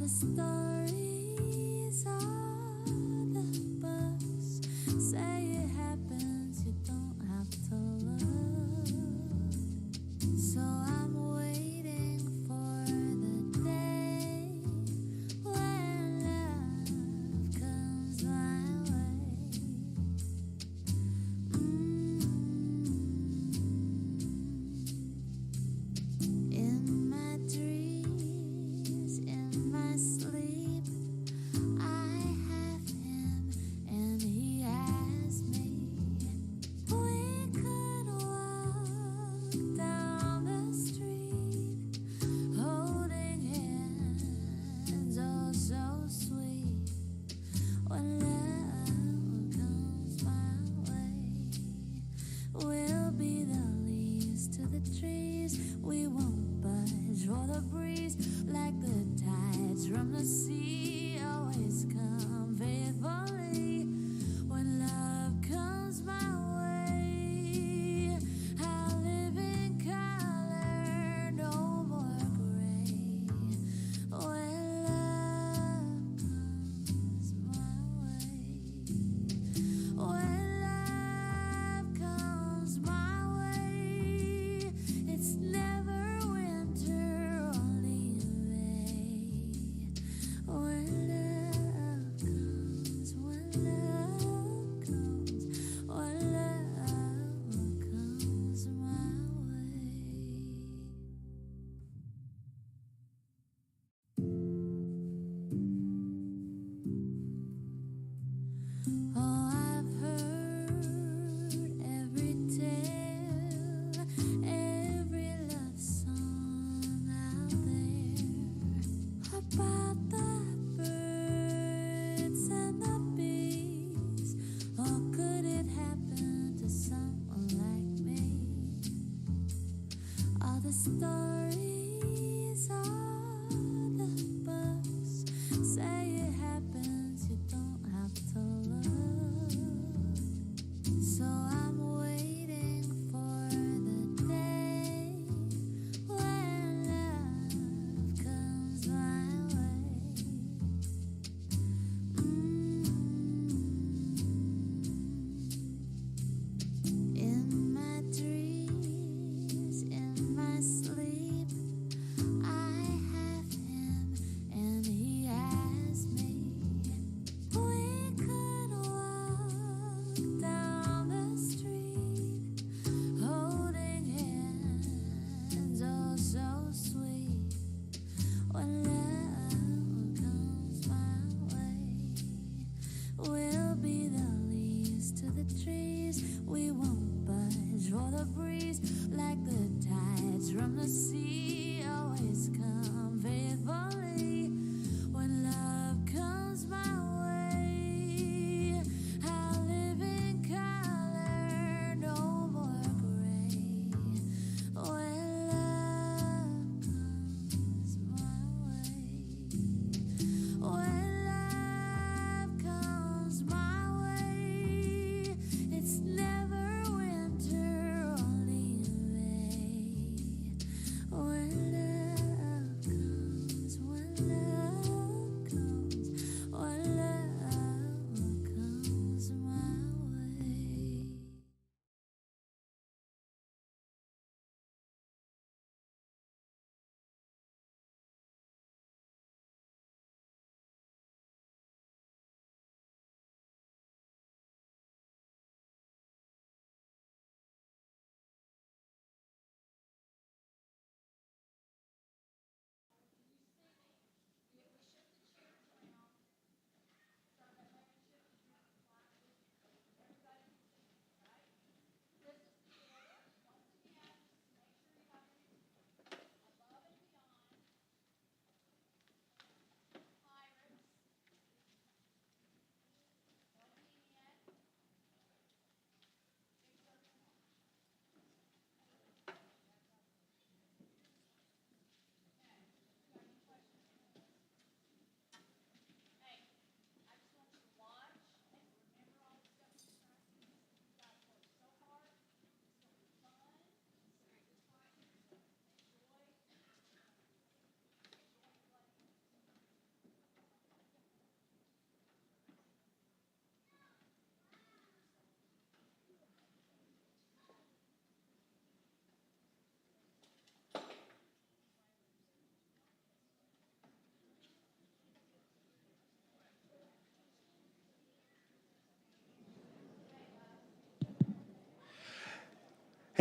the stories, all the books say it happens, you don't have to look. So I'm waiting for the day when love comes my way. In my dreams, in my sleep, I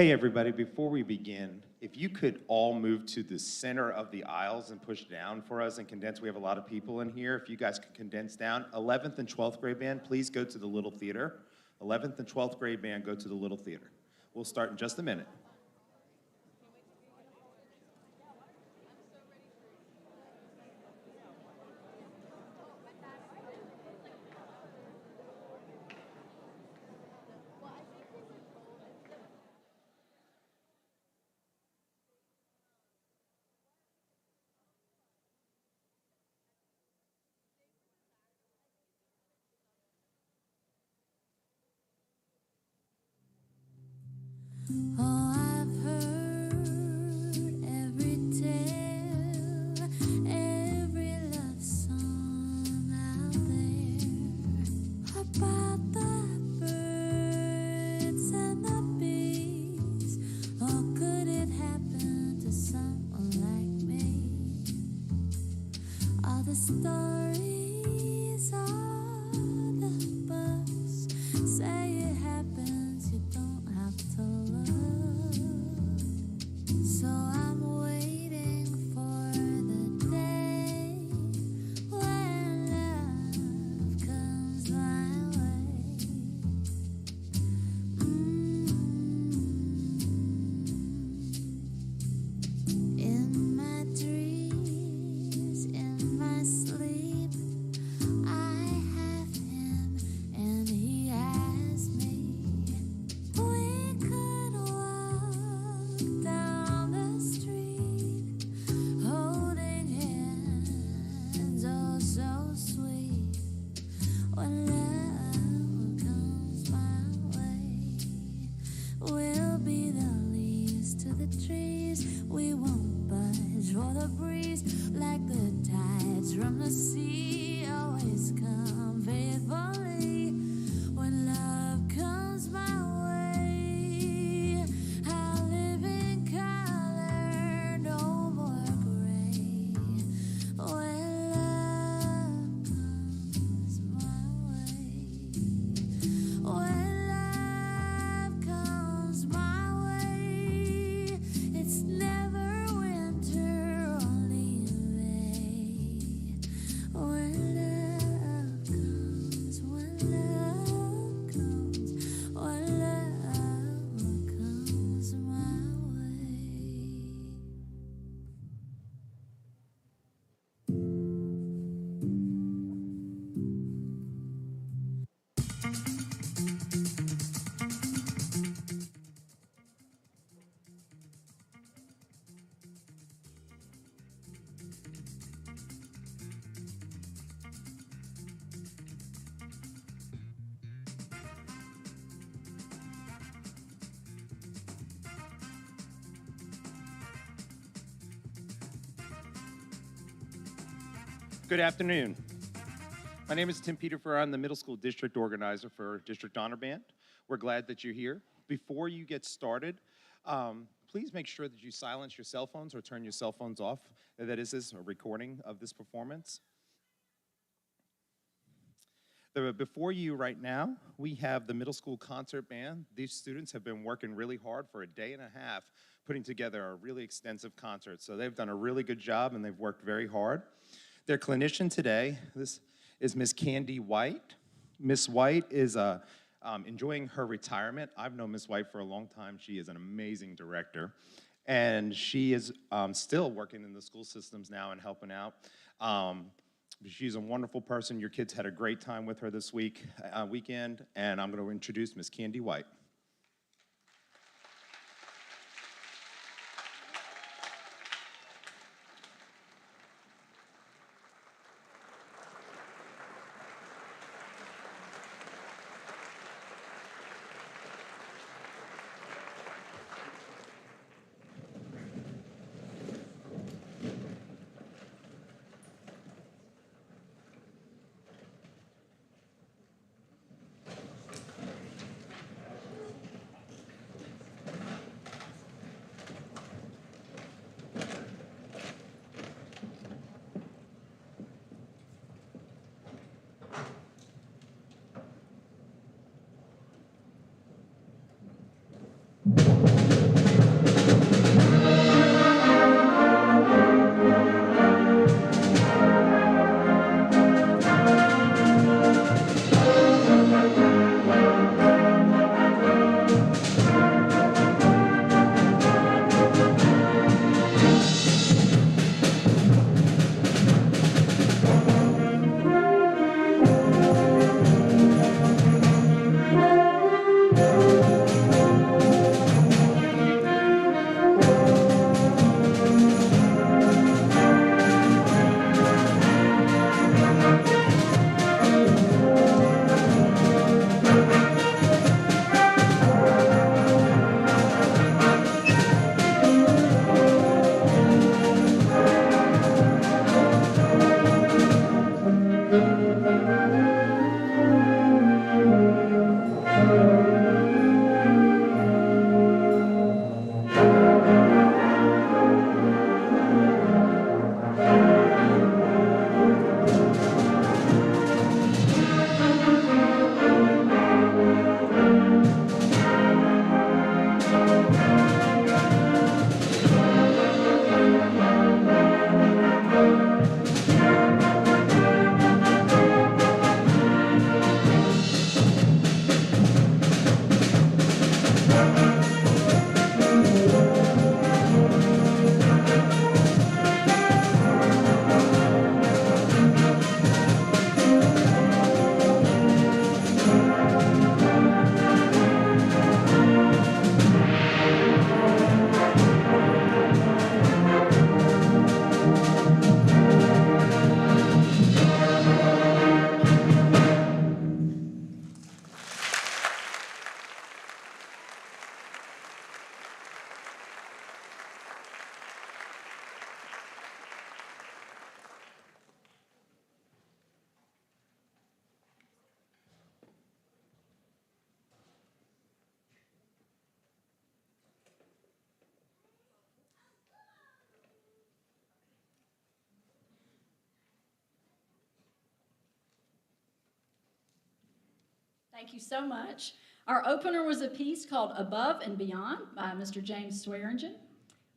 Hey everybody, before we begin, if you could all move to the center of the aisles and push down for us and condense, we have a lot of people in here. If you guys could condense down. 11th and 12th grade band, please go to the little theater. 11th and 12th grade band, go to the little theater. We'll start in just a minute. Oh, I've heard every tale, every love song out there about the birds and the bees. Oh, could it happen to someone like me? All the stories, all the books say it happens, you don't have to look. So I'm waiting for the day when love comes my way. In my dreams, in my sleep, I have him and he has me. We could walk down the street, holding hands, oh so sweet. When love comes my way, we'll be the leaves to the trees. We won't budge for the breeze, like the tides from the sea always come faithfully. When love comes my way, I'll live in color, no more gray. When love comes my way, when love comes my way, it's never winter, only May. When love comes, when love comes, when love comes my way. Good afternoon. My name is Tim Peterfer. I'm the middle school district organizer for District Honor Band. We're glad that you're here. Before you get started, please make sure that you silence your cell phones or turn your cell phones off. That is a recording of this performance. Before you right now, we have the middle school concert band. These students have been working really hard for a day and a half putting together a really extensive concert. So they've done a really good job and they've worked very hard. Their clinician today, this is Miss Candy White. Miss White is enjoying her retirement. I've known Miss White for a long time. She is an amazing director. And she is still working in the school systems now and helping out. She's a wonderful person. Your kids had a great time with her this weekend. And I'm going to introduce Miss Candy White. Thank you so much. Our opener was a piece called Above and Beyond by Mr. James Swearingen.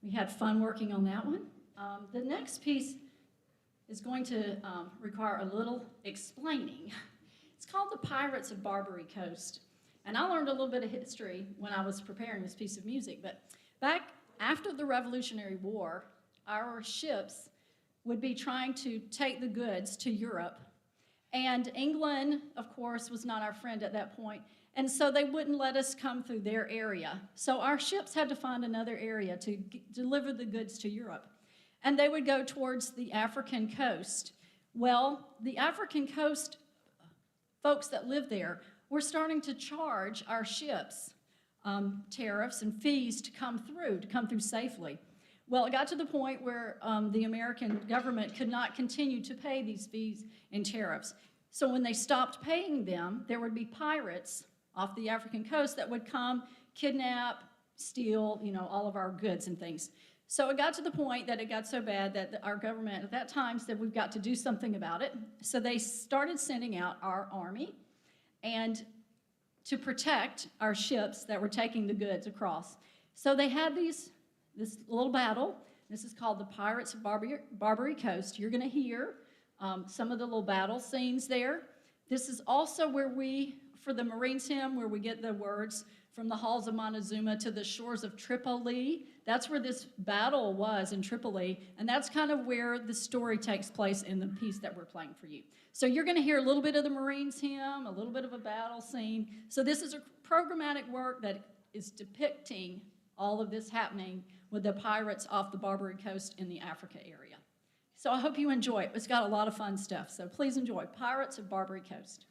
We had fun working on that one. The next piece is going to require a little explaining. It's called The Pirates of Barbary Coast. And I learned a little bit of history when I was preparing this piece of music, but back after the Revolutionary War, our ships would be trying to take the goods to Europe. And England, of course, was not our friend at that point, and so they wouldn't let us come through their area. So our ships had to find another area to deliver the goods to Europe. And they would go towards the African coast. Well, the African coast folks that live there were starting to charge our ships tariffs and fees to come through safely. Well, it got to the point where the American government could not continue to pay these fees and tariffs. So when they stopped paying them, there would be pirates off the African coast that would come, kidnap, steal, all of our goods and things. So it got to the point that it got so bad that our government at that time said, we've got to do something about it. So they started sending out our army and to protect our ships that were taking the goods across. So they had this little battle. This is called the Pirates of Barbary Coast. You're going to hear some of the little battle scenes there. This is also where for the Marines hymn, where we get the words, from the halls of Montezuma to the shores of Tripoli. That's where this battle was in Tripoli, and that's kind of where the story takes place in the piece that we're playing for you. So you're going to hear a little bit of the Marines hymn, a little bit of a battle scene. So this is a programmatic work that is depicting all of this happening with the pirates off the Barbary Coast in the Africa area. So I hope you enjoy it. It's got a lot of fun stuff, so please enjoy Pirates of Barbary Coast.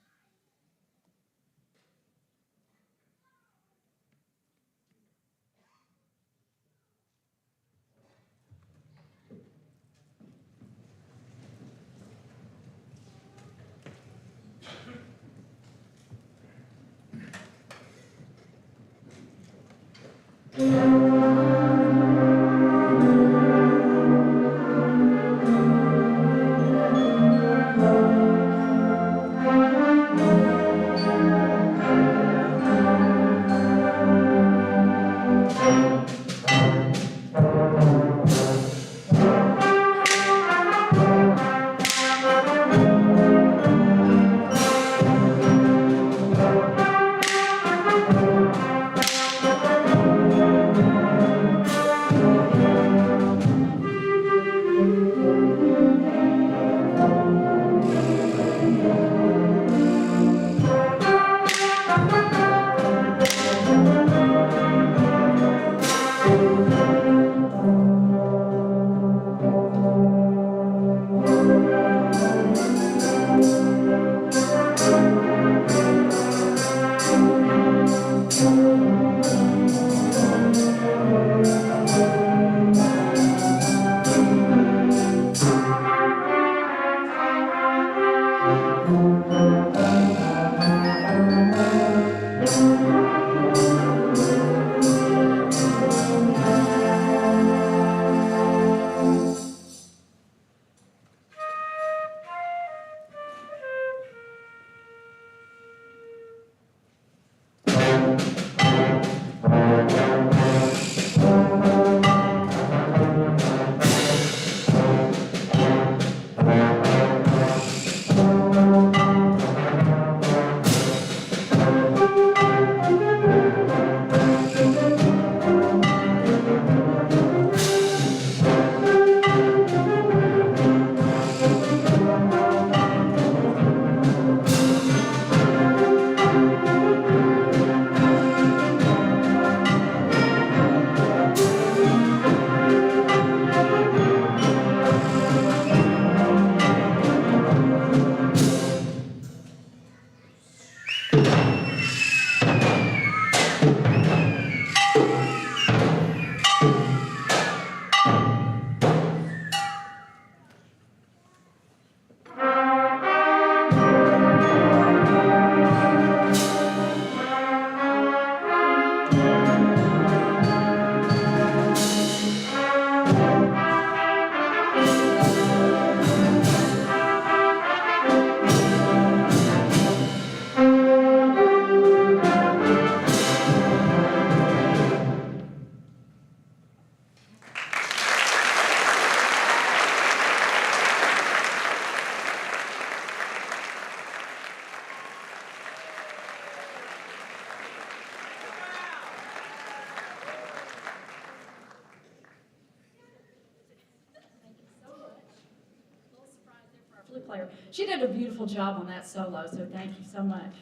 flute player. She did a beautiful job on that solo, so thank you so much.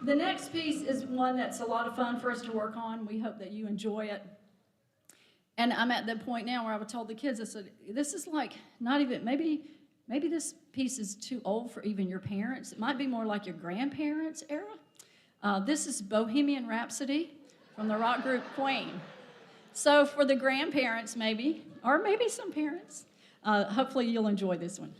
The next piece is one that's a lot of fun for us to work on. We hope that you enjoy it. And I'm at the point now where I told the kids, I said, this is like not even, maybe this piece is too old for even your parents. It might be more like your grandparents' era. This is Bohemian Rhapsody from the rock group Queen. So for the grandparents maybe, or maybe some parents, hopefully you'll enjoy this one.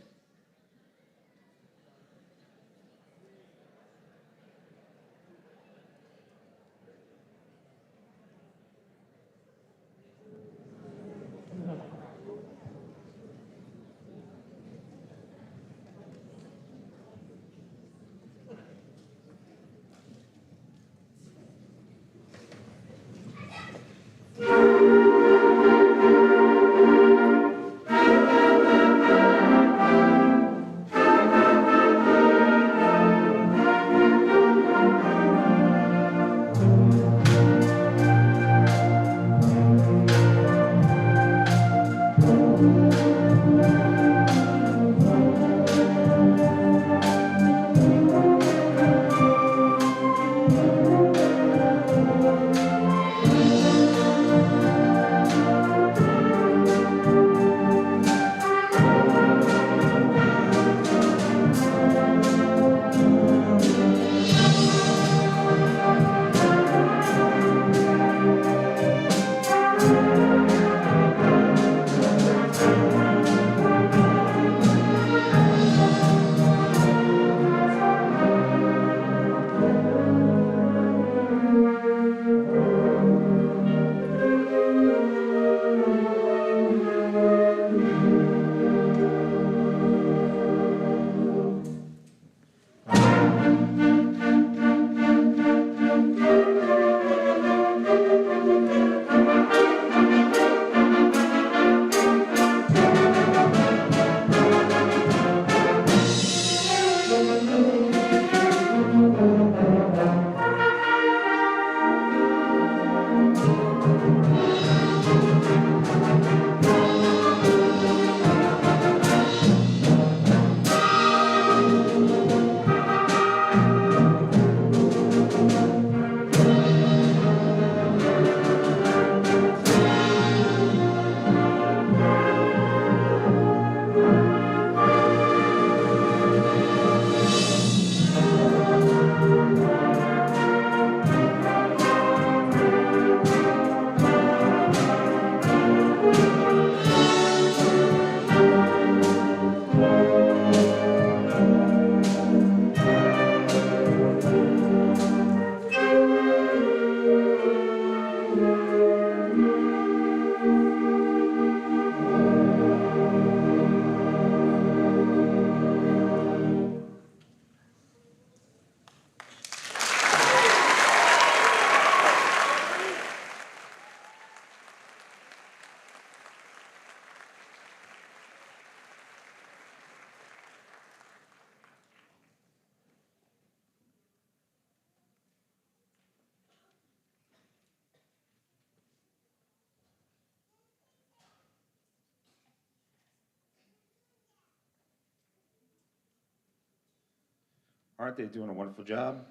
Aren't they doing a wonderful job?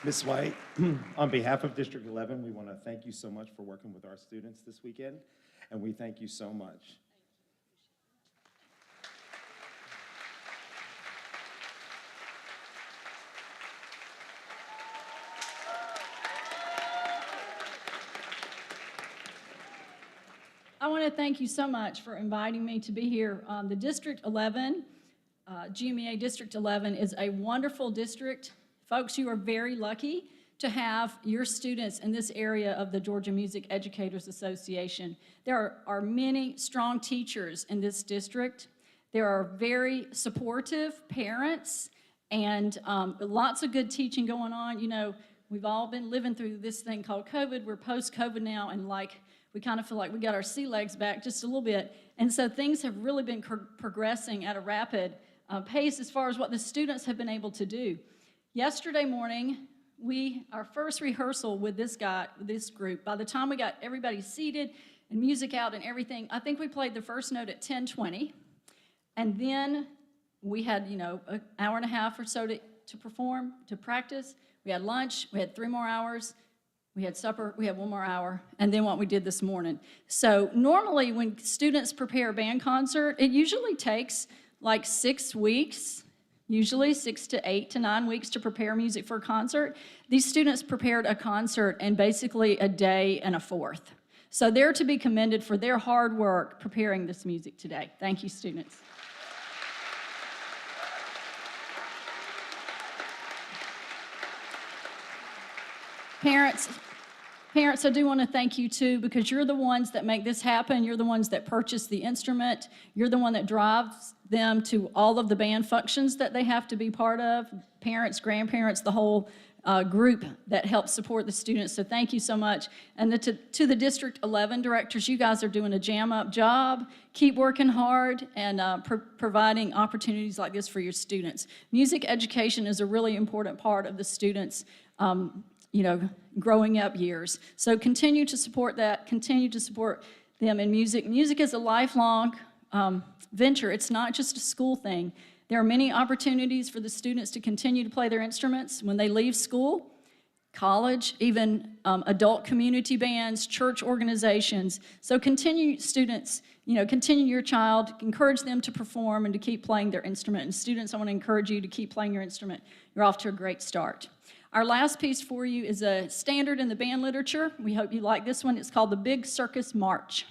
Ms. White, on behalf of District 11, we want to thank you so much for working with our students this weekend, and we thank you so much. I want to thank you so much for inviting me to be here. The District 11, GMEA District 11 is a wonderful district. Folks, you are very lucky to have your students in this area of the Georgia Music Educators Association. There are many strong teachers in this district. There are very supportive parents and lots of good teaching going on. You know, we've all been living through this thing called COVID. We're post-COVID now, and we kind of feel like we got our sea legs back just a little bit. And so things have really been progressing at a rapid pace as far as what the students have been able to do. Yesterday morning, our first rehearsal with this group, by the time we got everybody seated and music out and everything, I think we played the first note at 10:20. And then we had, an hour and a half or so to perform, to practice. We had lunch, we had 3 more hours. We had supper, we had 1 more hour, and then what we did this morning. So normally when students prepare a band concert, it usually takes like 6 weeks, usually 6 to 8 to 9 weeks to prepare music for a concert. These students prepared a concert in basically a day and a fourth. So they're to be commended for their hard work preparing this music today. Thank you, students. Parents, I do want to thank you too, because you're the ones that make this happen. You're the ones that purchase the instrument. You're the one that drives them to all of the band functions that they have to be part of. Parents, grandparents, the whole group that helps support the students. So thank you so much. And to the District 11 directors, you guys are doing a jam-up job. Keep working hard and providing opportunities like this for your students. Music education is a really important part of the students' growing up years. So continue to support that, continue to support them in music. Music is a lifelong venture. It's not just a school thing. There are many opportunities for the students to continue to play their instruments when they leave school, college, even adult community bands, church organizations. So continue, students, continue your child, encourage them to perform and to keep playing their instrument. And students, I want to encourage you to keep playing your instrument. You're off to a great start. Our last piece for you is a standard in the band literature. We hope you like this one. It's called The Big Circus March.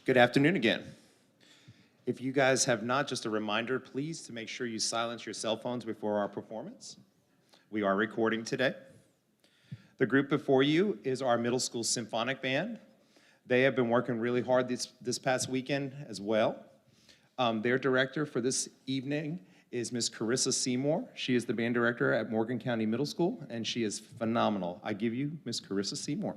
Good afternoon again. If you guys have not, just a reminder, please, to make sure you silence your cell phones before our performance. We are recording today. The group before you is our middle school symphonic band. They have been working really hard this past weekend as well. Their director for this evening is Miss Karisa Seymour. She is the band director at Morgan County Middle School, and she is phenomenal. I give you Miss Karisa Seymour.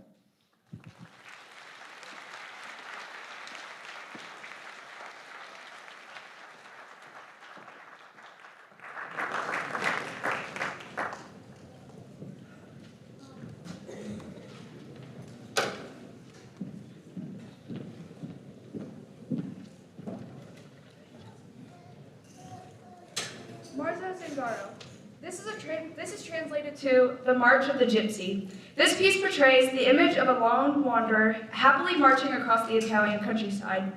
This is translated to the March of the Gypsy. This piece portrays the image of a lone wanderer happily marching across the Italian countryside.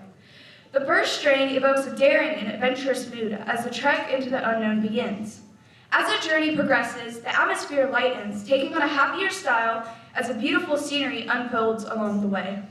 The first strain evokes a daring and adventurous mood as the trek into the unknown begins. As the journey progresses, the atmosphere lightens, taking on a happier style as a beautiful scenery unfolds along the way.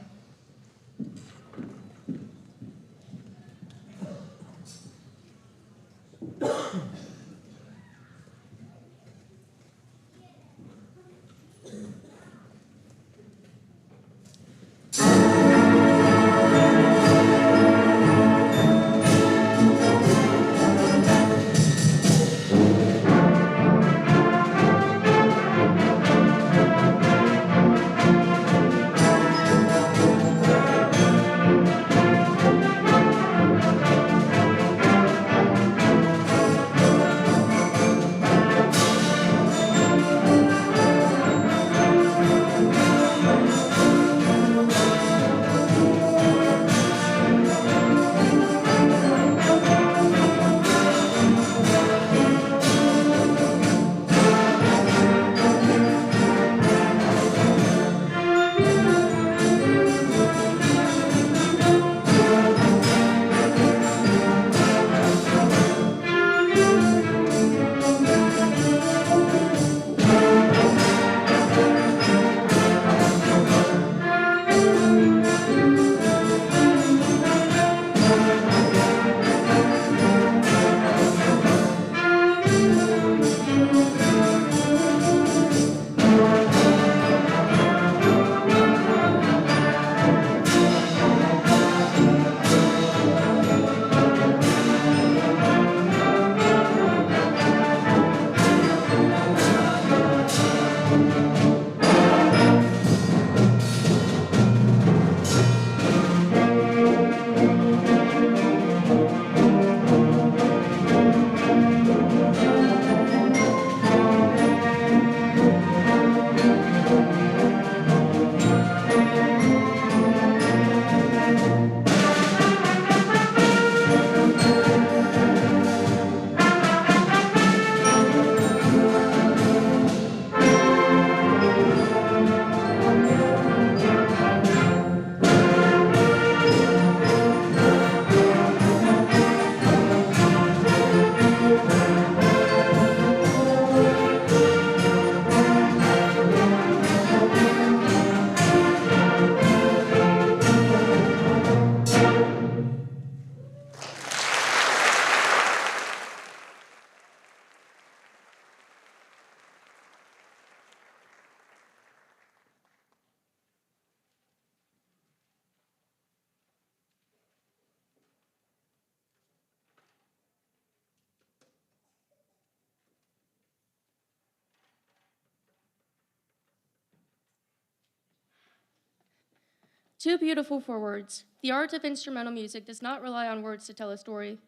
Too beautiful for words. The art of instrumental music does not rely on words to tell a story.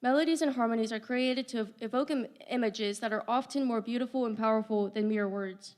Melodies and harmonies are created to evoke images that are often more beautiful and powerful than mere words.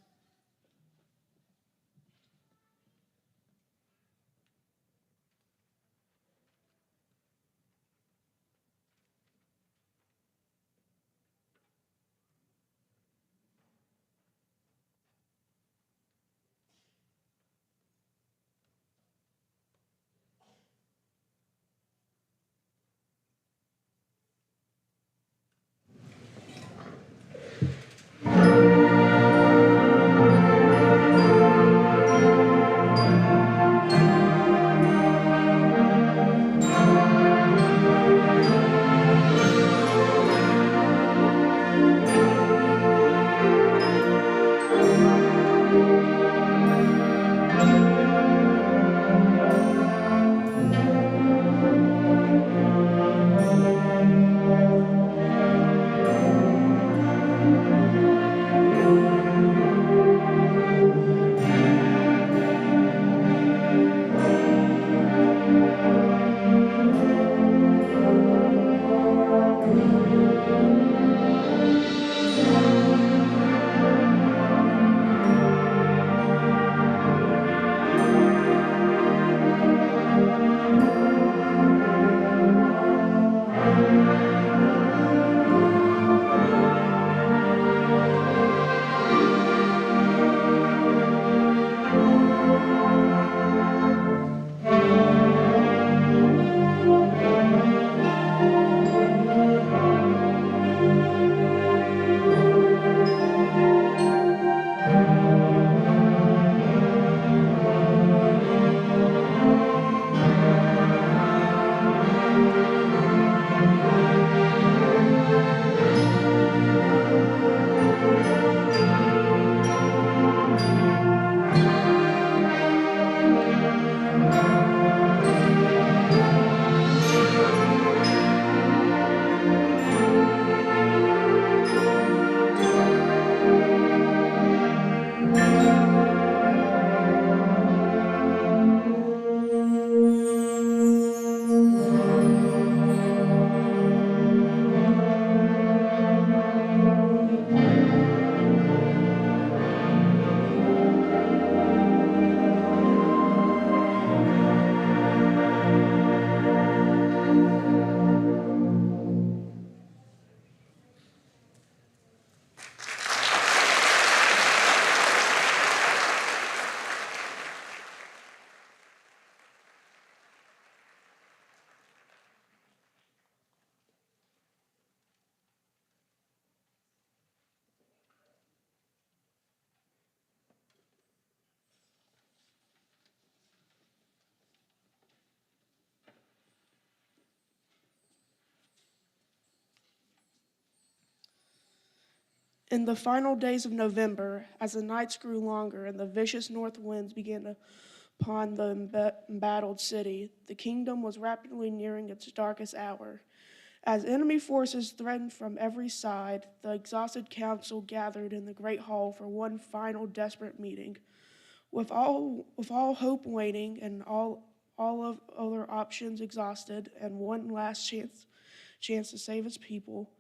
In the final days of November, as the nights grew longer and the vicious north winds began upon the embattled city, the kingdom was rapidly nearing its darkest hour. As enemy forces threatened from every side, the exhausted council gathered in the great hall for one final desperate meeting. With all hope waning and all of other options exhausted, and one last chance to save his people,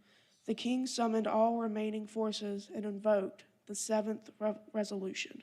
the king summoned all remaining forces and invoked the seventh resolution.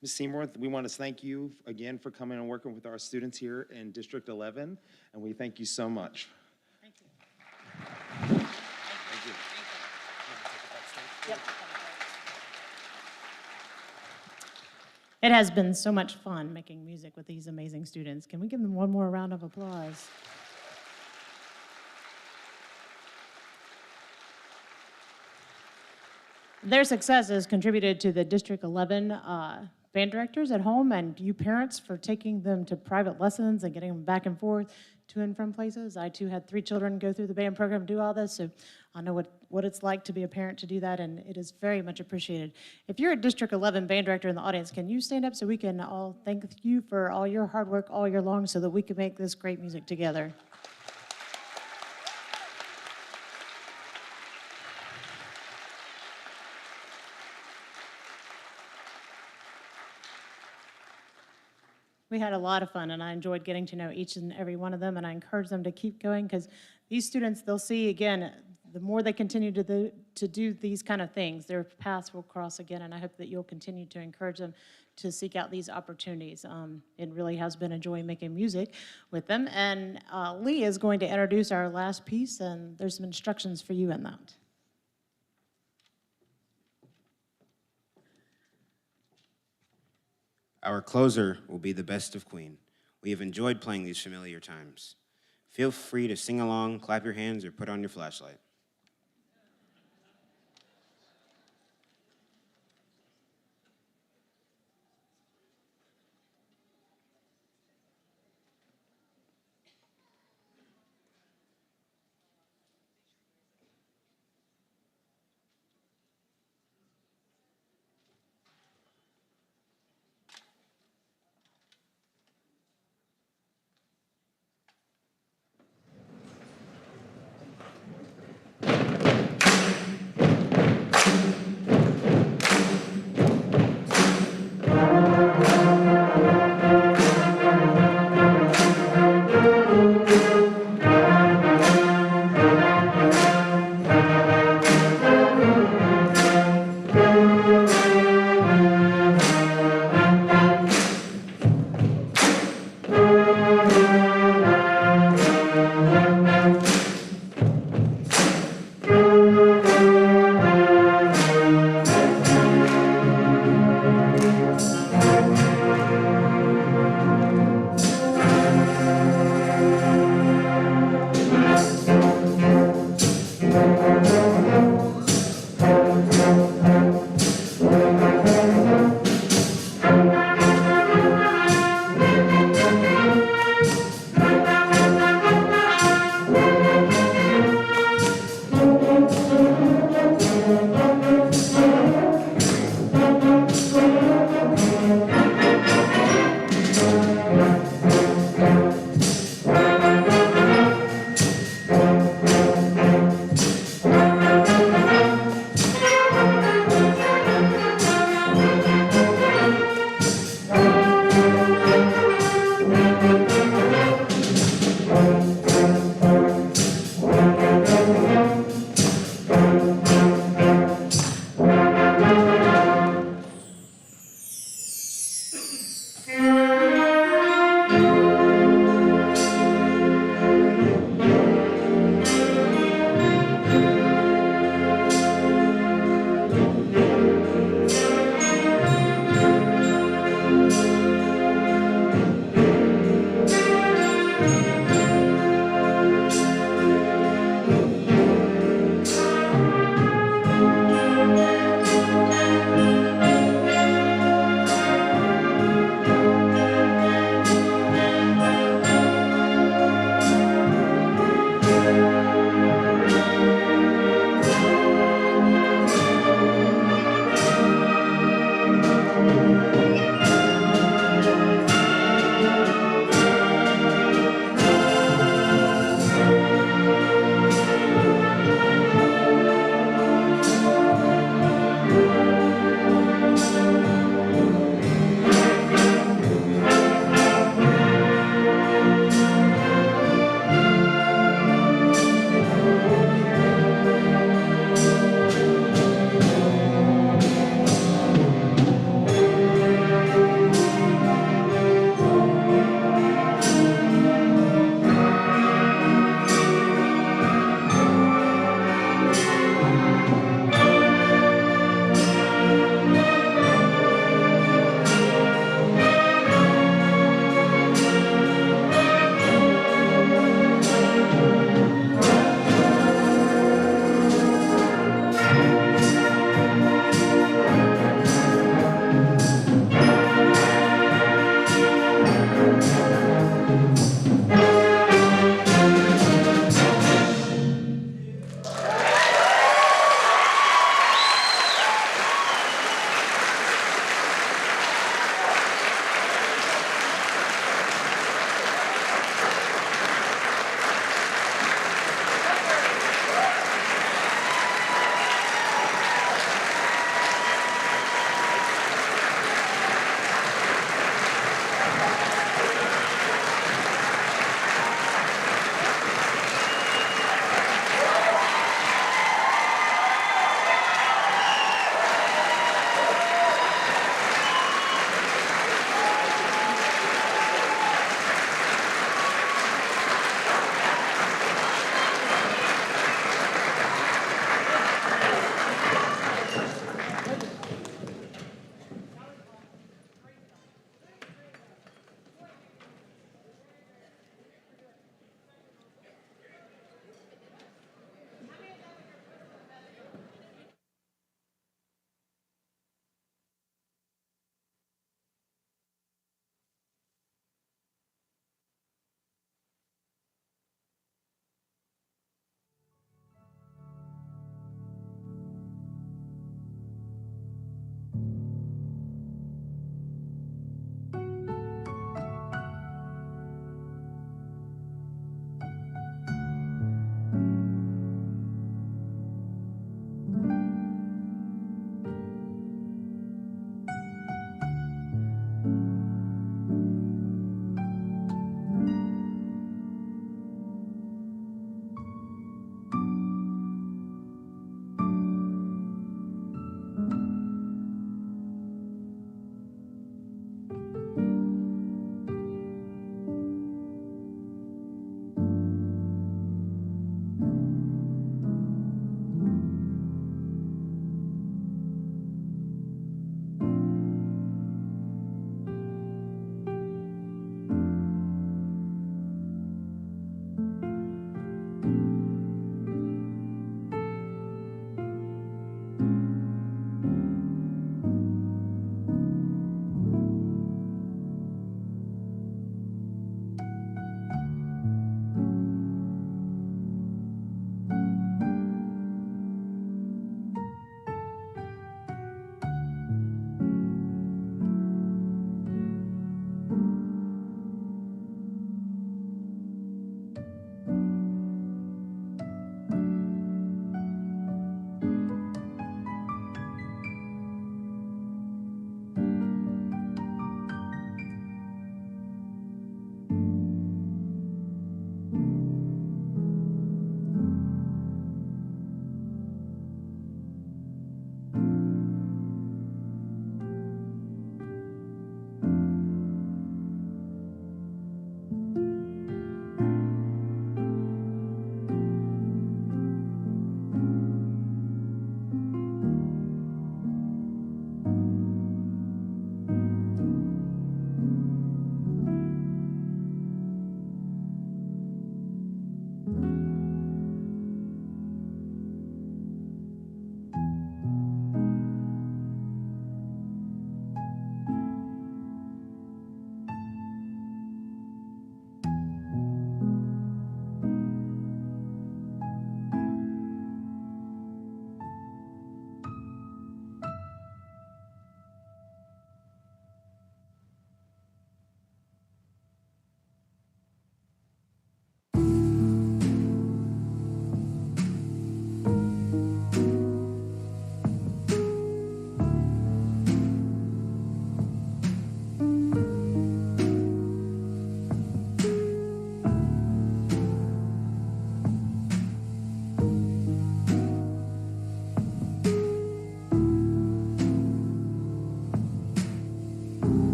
Ms. Seymour, we want to thank you again for coming and working with our students here in District 11, and we thank you so much. Thank you. Thank you. Yep. It has been so much fun making music with these amazing students. Can we give them one more round of applause? Their success has contributed to the District 11 band directors at home and you parents for taking them to private lessons and getting them back and forth to and from places. I too had 3 children go through the band program, do all this, so I know what it's like to be a parent to do that, and it is very much appreciated. If you're a District 11 band director in the audience, can you stand up so we can all thank you for all your hard work all year long so that we can make this great music together? We had a lot of fun, and I enjoyed getting to know each and every one of them, and I encourage them to keep going because these students, they'll see, again, the more they continue to do these kind of things, their paths will cross again, and I hope that you'll continue to encourage them to seek out these opportunities. It really has been a joy making music with them, and Lee is going to introduce our last piece, and there's some instructions for you in that. Our closer will be the best of Queen. We have enjoyed playing these familiar times. Feel free to sing along, clap your hands, or put on your flashlight.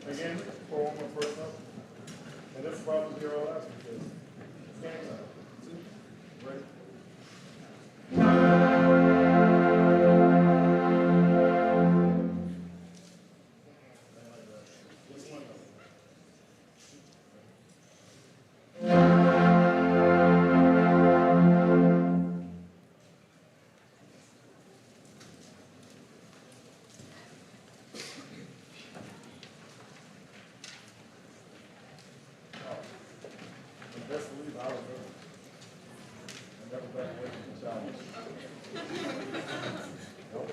Again, for one more person up. And this is probably your last because it's game time. Ready? Best believe I was there. I never back away from the challenge. Nope.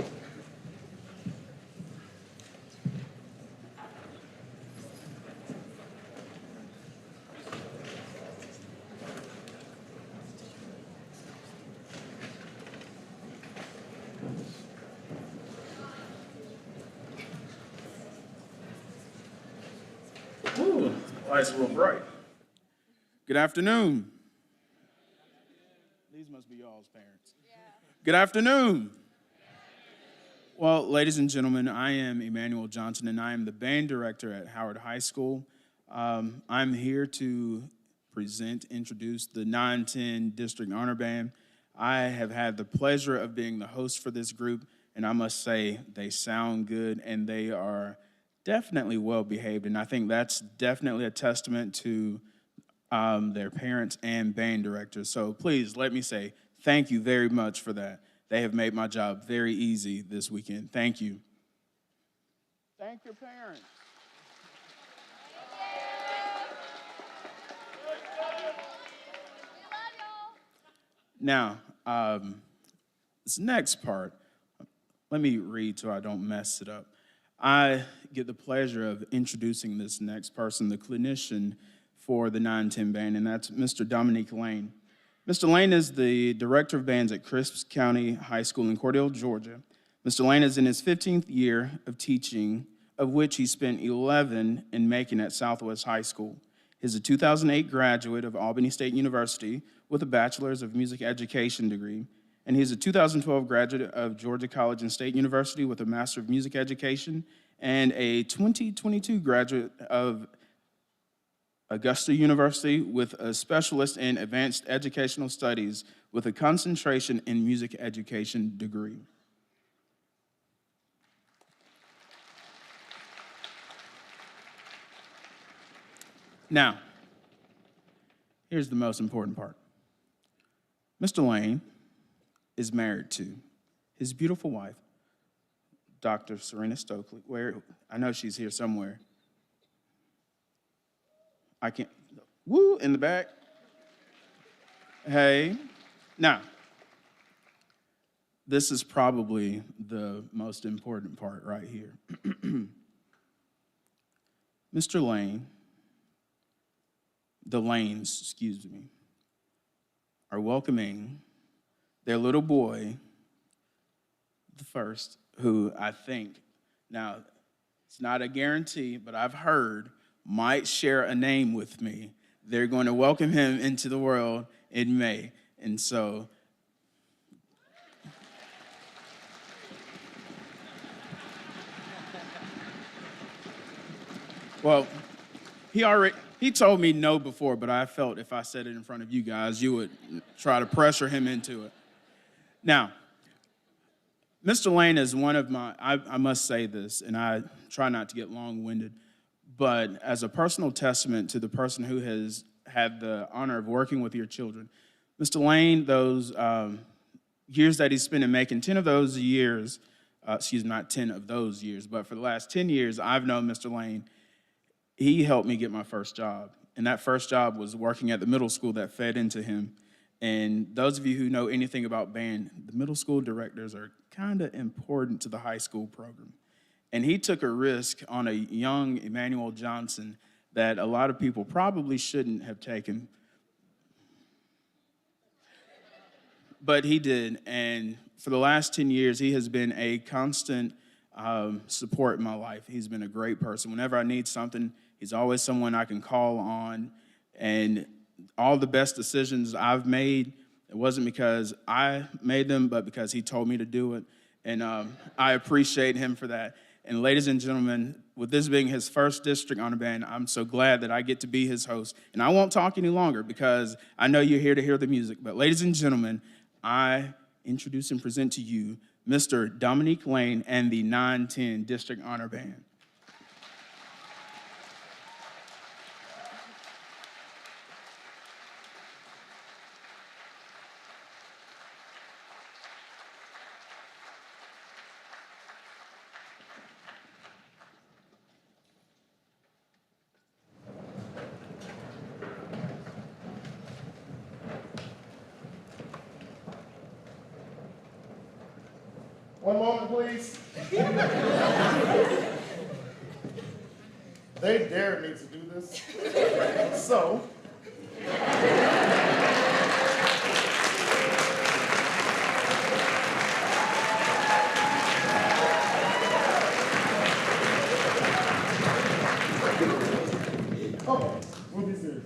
Ooh, lights a little bright. Good afternoon. These must be y'all's parents. Good afternoon. Well, ladies and gentlemen, I am Emmanuel Johnson, and I am the band director at Howard High School. I'm here to introduce the 9-10 District Honor Band. I have had the pleasure of being the host for this group, and I must say they sound good, and they are definitely well-behaved, and I think that's definitely a testament to their parents and band directors. So please let me say thank you very much for that. They have made my job very easy this weekend. Thank you. Thank your parents. Now, this next part, let me read so I don't mess it up. I get the pleasure of introducing this next person, the clinician for the 9-10 band, and that's Mr. Dominique Lane. Mr. Lane is the director of bands at Crisp County High School in Cordell, Georgia. Mr. Lane is in his 15th year of teaching, of which he spent 11 in Macon at Southwest High School. He's a 2008 graduate of Albany State University with a Bachelor's of Music Education degree, and he's a 2012 graduate of Georgia College and State University with a Master of Music Education, and a 2022 graduate of Augusta University with a specialist in advanced educational studies with a concentration in music education degree. Now, here's the most important part. Mr. Lane is married to his beautiful wife, Dr. Serena Stokely, where I know she's here somewhere. I can't, woo, in the back. Hey. Now, this is probably the most important part right here. Mr. Lane, the Lanes, excuse me, are welcoming their little boy, the first, who I think, now, it's not a guarantee, but I've heard might share a name with me. They're going to welcome him into the world in May. And so, well, he told me no before, but I felt if I said it in front of you guys, you would try to pressure him into it. Now, Mr. Lane is one of my, I must say this, and I try not to get long-winded, but as a personal testament to the person who has had the honor of working with your children, Mr. Lane, those years that he's spent in Macon, 10 of those years, not 10 of those years, but for the last 10 years, I've known Mr. Lane. He helped me get my first job, and that first job was working at the middle school that fed into him. And those of you who know anything about band, the middle school directors are kind of important to the high school program. And he took a risk on a young Emmanuel Johnson that a lot of people probably shouldn't have taken. But he did, and for the last 10 years, he has been a constant support in my life. He's been a great person. Whenever I need something, he's always someone I can call on. And all the best decisions I've made, it wasn't because I made them, but because he told me to do it. And I appreciate him for that. And ladies and gentlemen, with this being his first district honor band, I'm so glad that I get to be his host. And I won't talk any longer because I know you're here to hear the music. But ladies and gentlemen, I introduce and present to you Mr. Dominique Lane and the 910 District Honor Band. One moment, please. They dared me to do this. So. Okay, we'll be serious.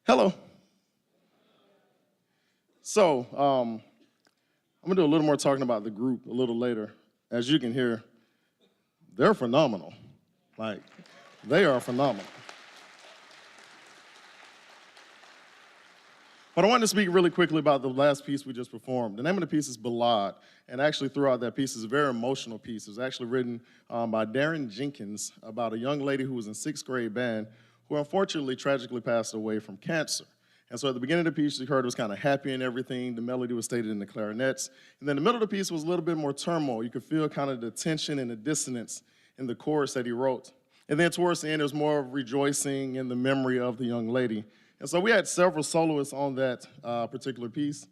Hello. So, I'm gonna do a little more talking about the group a little later. As you can hear, they're phenomenal. Like, they are phenomenal. But I wanted to speak really quickly about the last piece we just performed. The name of the piece is Ballad, and actually throughout that piece is a very emotional piece. It was actually written by Darren Jenkins about a young lady who was in 6th grade band who unfortunately tragically passed away from cancer. And so at the beginning of the piece, you heard it was kind of happy and everything. The melody was stated in the clarinets. And then the middle of the piece was a little bit more turmoil. You could feel kind of the tension and the dissonance in the chorus that he wrote. And then towards the end, it was more of rejoicing in the memory of the young lady. And so we had several soloists on that particular piece,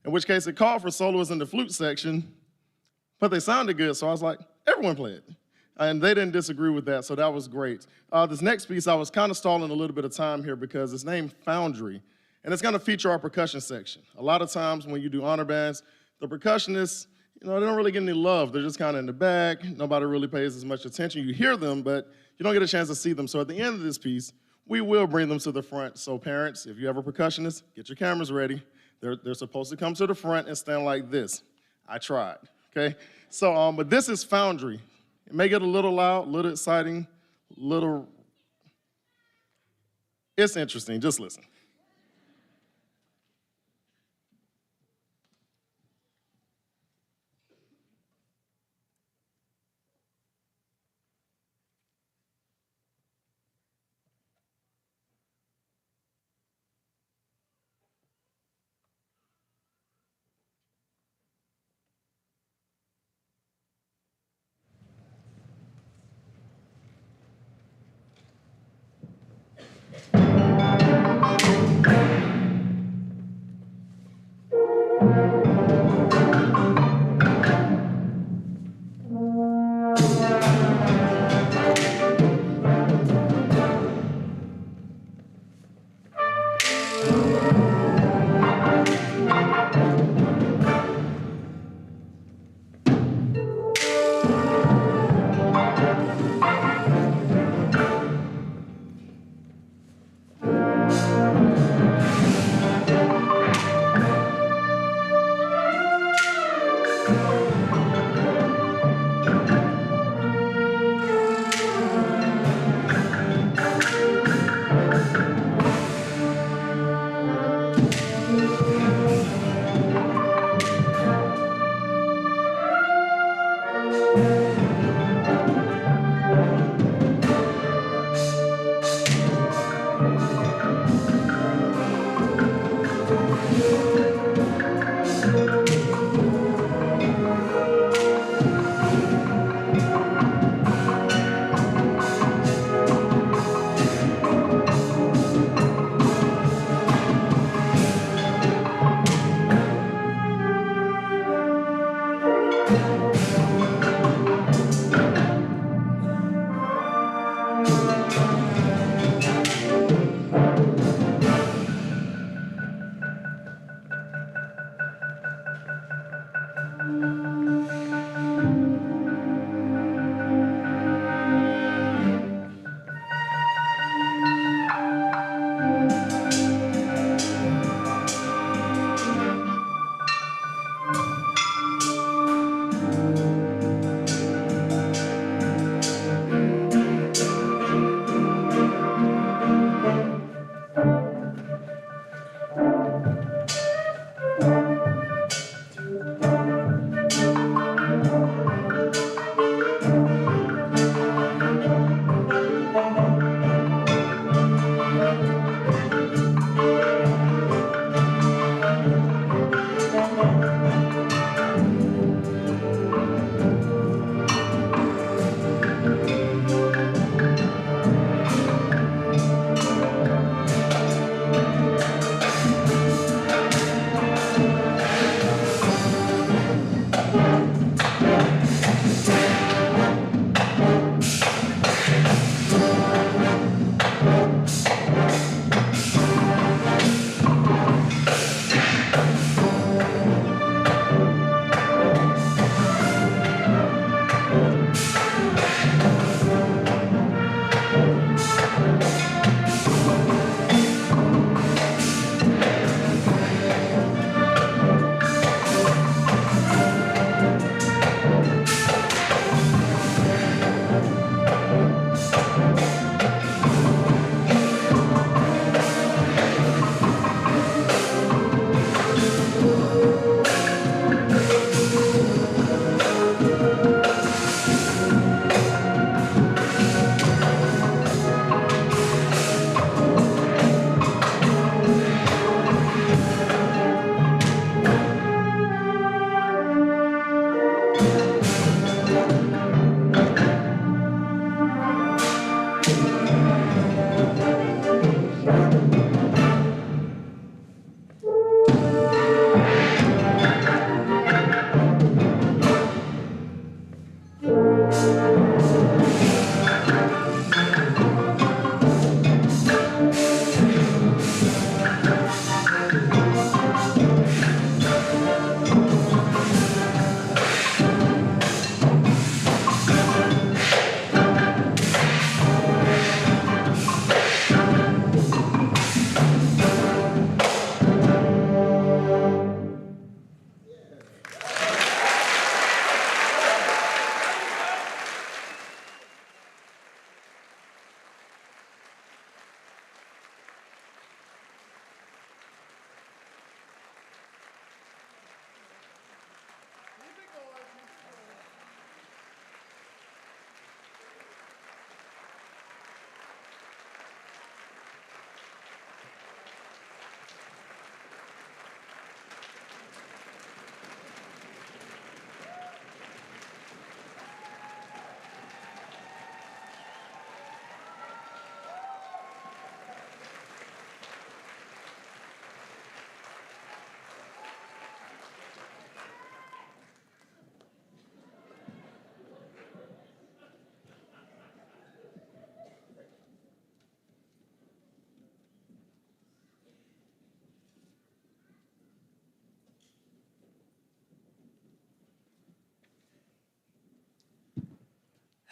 in which case it called for soloists in the flute section, but they sounded good, so I was like, everyone play it. And they didn't disagree with that, so that was great. This next piece, I was kind of stalling a little bit of time here because it's named Foundry, and it's gonna feature our percussion section. A lot of times when you do honor bands, the percussionists, they don't really get any love. They're just kind of in the back. Nobody really pays as much attention. You hear them, but you don't get a chance to see them. So at the end of this piece, we will bring them to the front. So parents, if you have a percussionist, get your cameras ready. They're supposed to come to the front and stand like this. I tried, okay? So, but this is Foundry. It may get a little loud, a little exciting, it's interesting, just listen.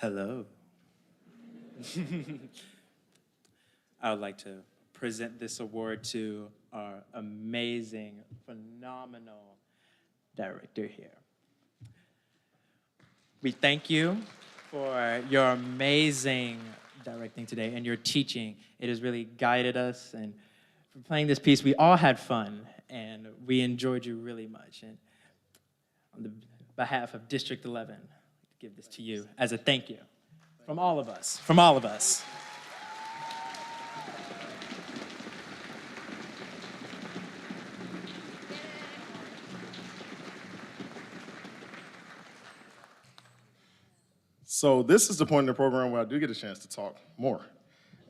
Hello. I would like to present this award to our amazing, phenomenal director here. We thank you for your amazing directing today and your teaching. It has really guided us, and for playing this piece, we all had fun, and we enjoyed you really much. And on the behalf of District 11, I'd like to give this to you as a thank you from all of us, from all of us. So this is the point in the program where I do get a chance to talk more.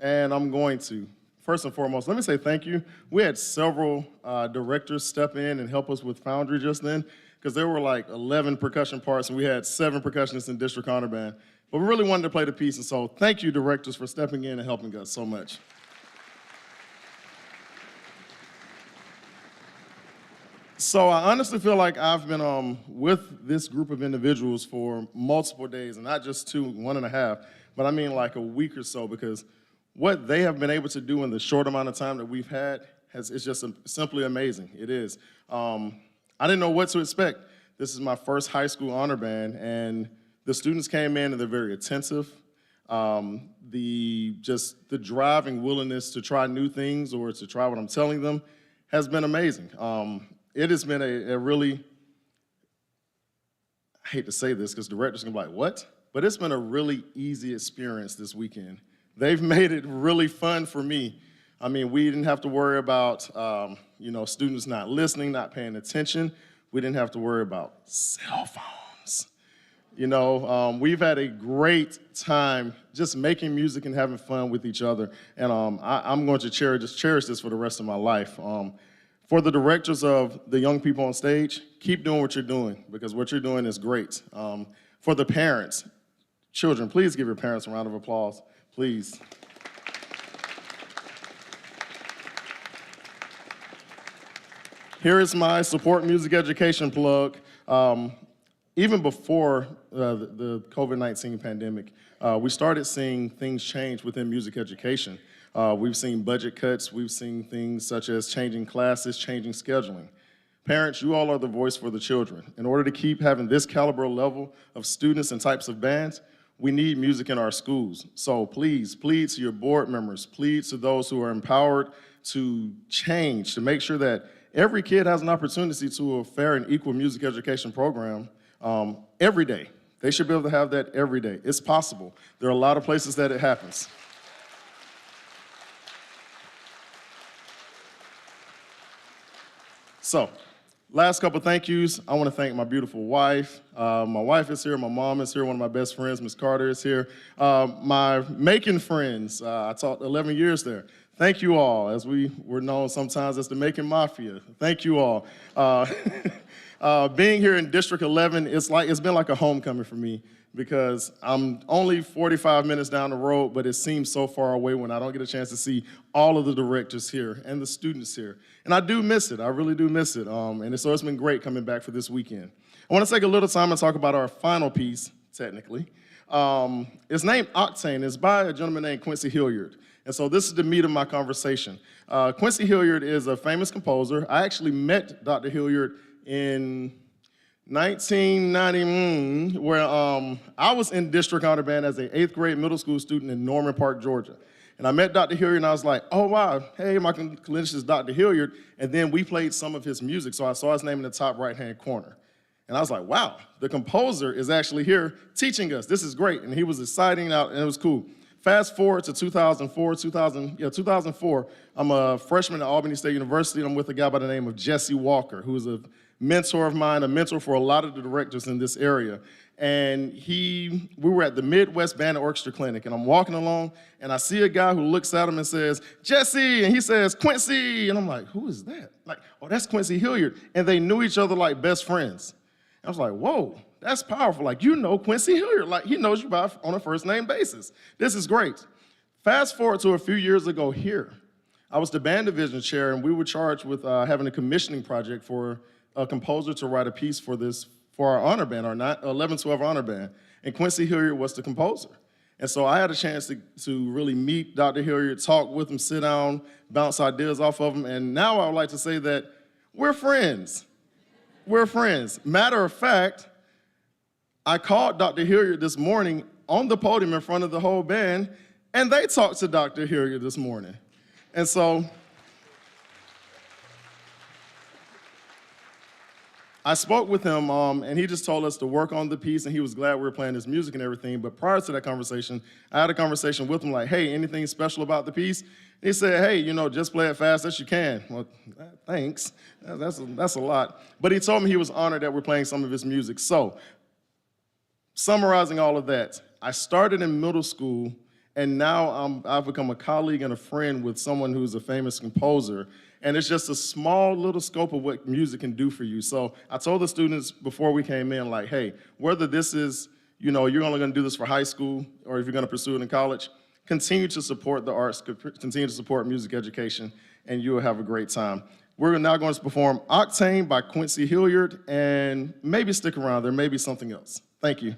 And I'm going to, first and foremost, let me say thank you. We had several directors step in and help us with Foundry just then, because there were like 11 percussion parts, and we had 7 percussionists in District Honor Band. But we really wanted to play the piece, and so thank you, directors, for stepping in and helping us so much. So I honestly feel like I've been with this group of individuals for multiple days, and not just 2, 1.5, but I mean like a week or so, because what they have been able to do in the short amount of time that we've had is just simply amazing. It is. I didn't know what to expect. This is my first high school honor band, and the students came in and they're very attentive. The driving willingness to try new things or to try what I'm telling them has been amazing. It has been a really, I hate to say this because directors can be like, what? But it's been a really easy experience this weekend. They've made it really fun for me. I mean, we didn't have to worry about, students not listening, not paying attention. We didn't have to worry about cell phones. We've had a great time just making music and having fun with each other. And I'm going to cherish this for the rest of my life. For the directors of the young people on stage, keep doing what you're doing, because what you're doing is great. For the parents, children, please give your parents a round of applause, please. Here is my support music education plug. Even before the COVID-19 pandemic, we started seeing things change within music education. We've seen budget cuts. We've seen things such as changing classes, changing scheduling. Parents, you all are the voice for the children. In order to keep having this caliber level of students and types of bands, we need music in our schools. So please, plead to your board members, plead to those who are empowered to change, to make sure that every kid has an opportunity to a fair and equal music education program every day. They should be able to have that every day. It's possible. There are a lot of places that it happens. So, last couple thank yous. I want to thank my beautiful wife. My wife is here, my mom is here, one of my best friends, Miss Carter, is here. My Macon friends, I taught 11 years there. Thank you all, as we were known sometimes as the Macon Mafia. Thank you all. Being here in District 11, it's been like a homecoming for me, because I'm only 45 minutes down the road, but it seems so far away when I don't get a chance to see all of the directors here and the students here. And I do miss it. I really do miss it. So it's been great coming back for this weekend. I want to take a little time and talk about our final piece, technically. It's named Octane. It's by a gentleman named Quincy Hilliard. And so this is the meat of my conversation. Quincy Hilliard is a famous composer. I actually met Dr. Hilliard in 1990, where I was in District Honor Band as an 8th grade middle school student in Norman Park, Georgia. And I met Dr. Hilliard, and I was like, oh, wow, hey, my clinician is Dr. Hilliard. And then we played some of his music, so I saw his name in the top right-hand corner. And I was like, wow, the composer is actually here teaching us. This is great. And he was exciting out, and it was cool. Fast forward to 2004. I'm a freshman at Albany State University, and I'm with a guy by the name of Jesse Walker, who is a mentor of mine, a mentor for a lot of the directors in this area. And we were at the Midwest Band and Orchestra Clinic, and I'm walking along, and I see a guy who looks at him and says, Jesse, and he says, Quincy, and I'm like, who is that? Like, oh, that's Quincy Hilliard. And they knew each other like best friends. I was like, whoa, that's powerful. Like, you know Quincy Hilliard. Like, he knows you on a first-name basis. This is great. Fast forward to a few years ago here. I was the band division chair, and we were charged with having a commissioning project for a composer to write a piece for this for our honor band, our 11-12 honor band, and Quincy Hilliard was the composer. And so I had a chance to really meet Dr. Hilliard, talk with him, sit down, bounce ideas off of him, and now I would like to say that we're friends. We're friends. Matter of fact, I called Dr. Hilliard this morning on the podium in front of the whole band, and they talked to Dr. Hilliard this morning. And so I spoke with him, and he just told us to work on the piece, and he was glad we were playing his music and everything. But prior to that conversation, I had a conversation with him like, hey, anything special about the piece? And he said, hey, just play it fast as you can. Well, thanks. That's a lot. But he told me he was honored that we're playing some of his music. So, summarizing all of that, I started in middle school, and now I've become a colleague and a friend with someone who's a famous composer. And it's just a small little scope of what music can do for you. So I told the students before we came in, like, hey, whether this is, you're only gonna do this for high school or if you're gonna pursue it in college, continue to support the arts, continue to support music education, and you will have a great time. We're now going to perform Octane by Quincy Hilliard, and maybe stick around, there may be something else. Thank you.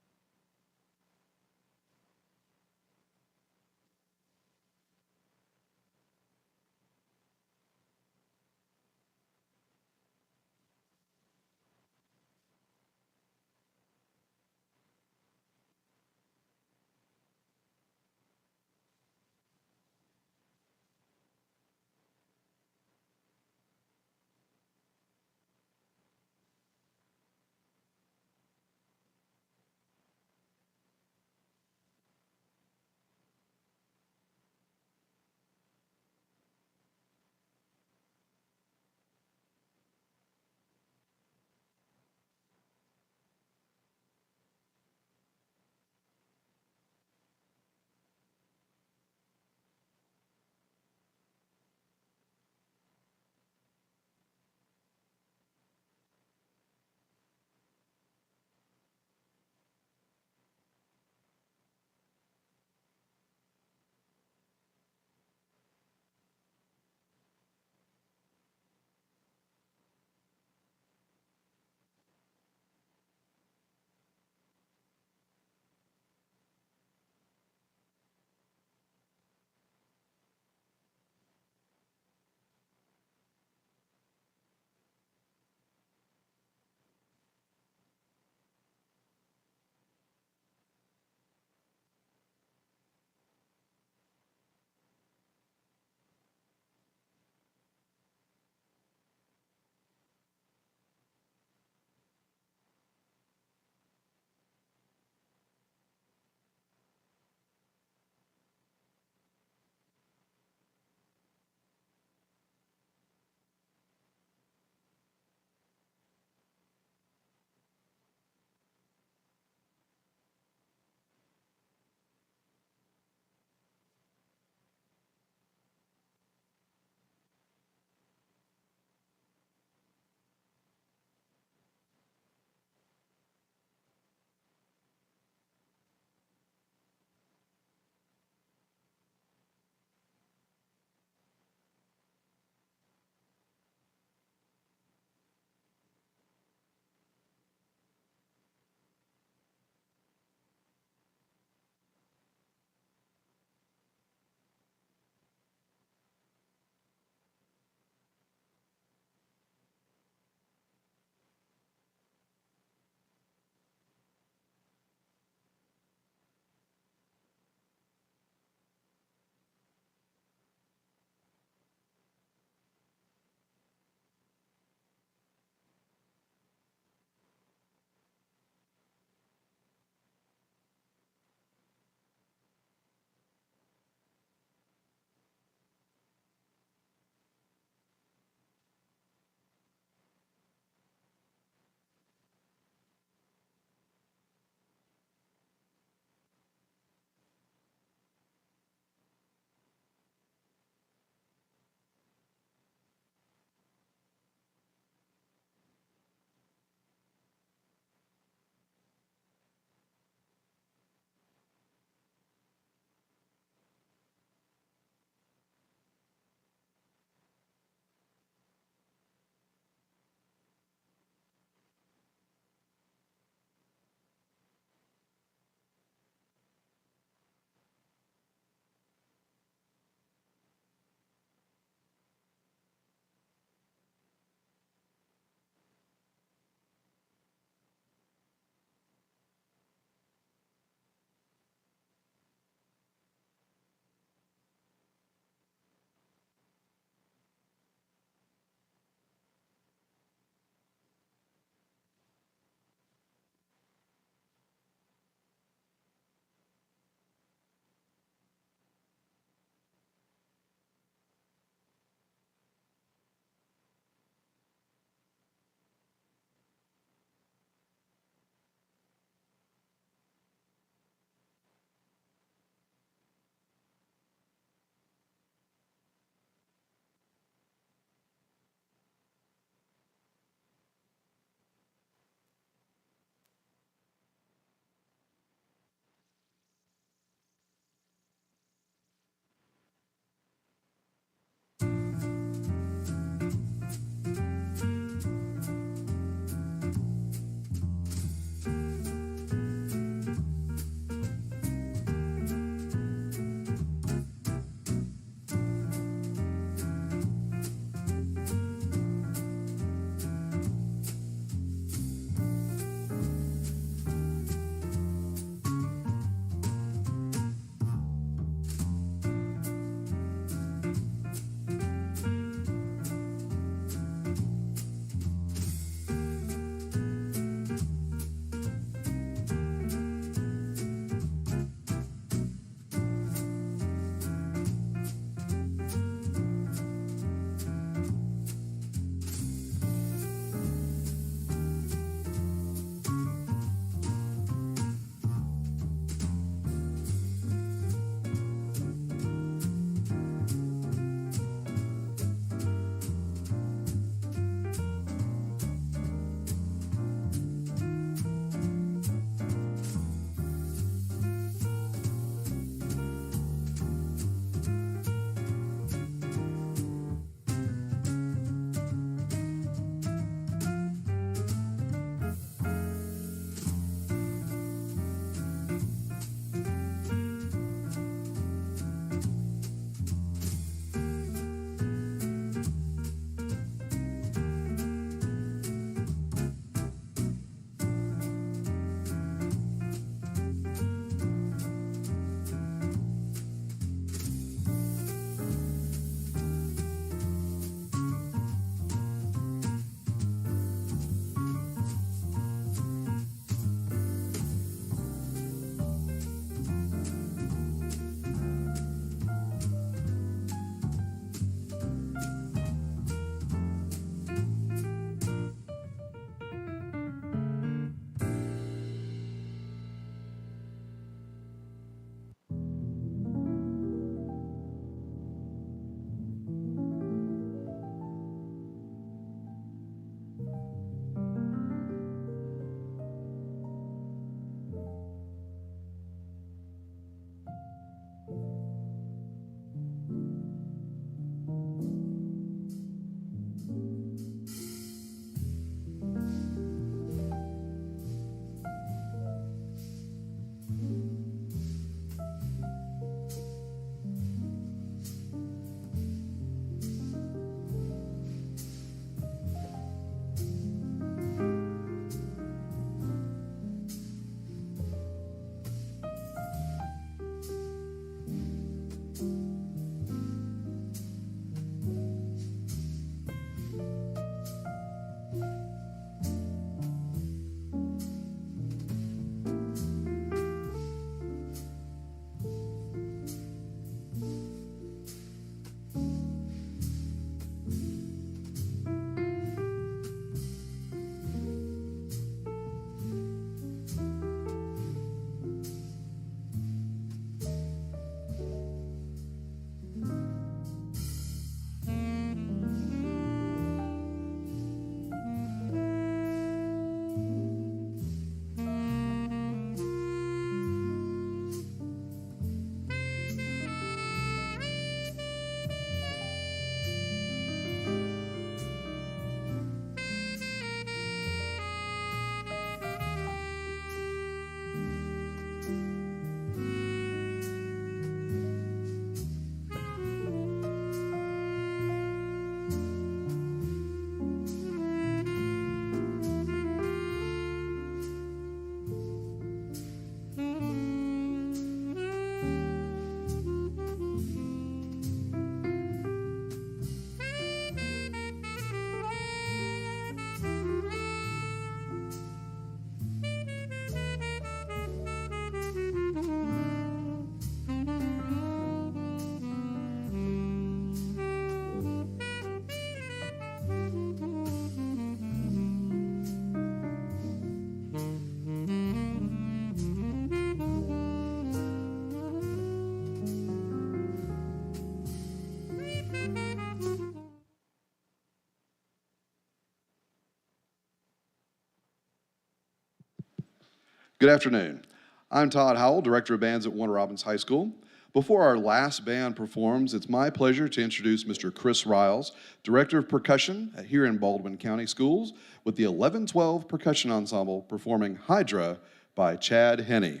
Good afternoon. I'm Todd Howell, Director of Bands at Warner Robins High School. Before our last band performs, it's my pleasure to introduce Mr. Chris Riles, Director of Percussion here in Baldwin County Schools, with the 1112 Percussion Ensemble performing Hydra by Chad Henney.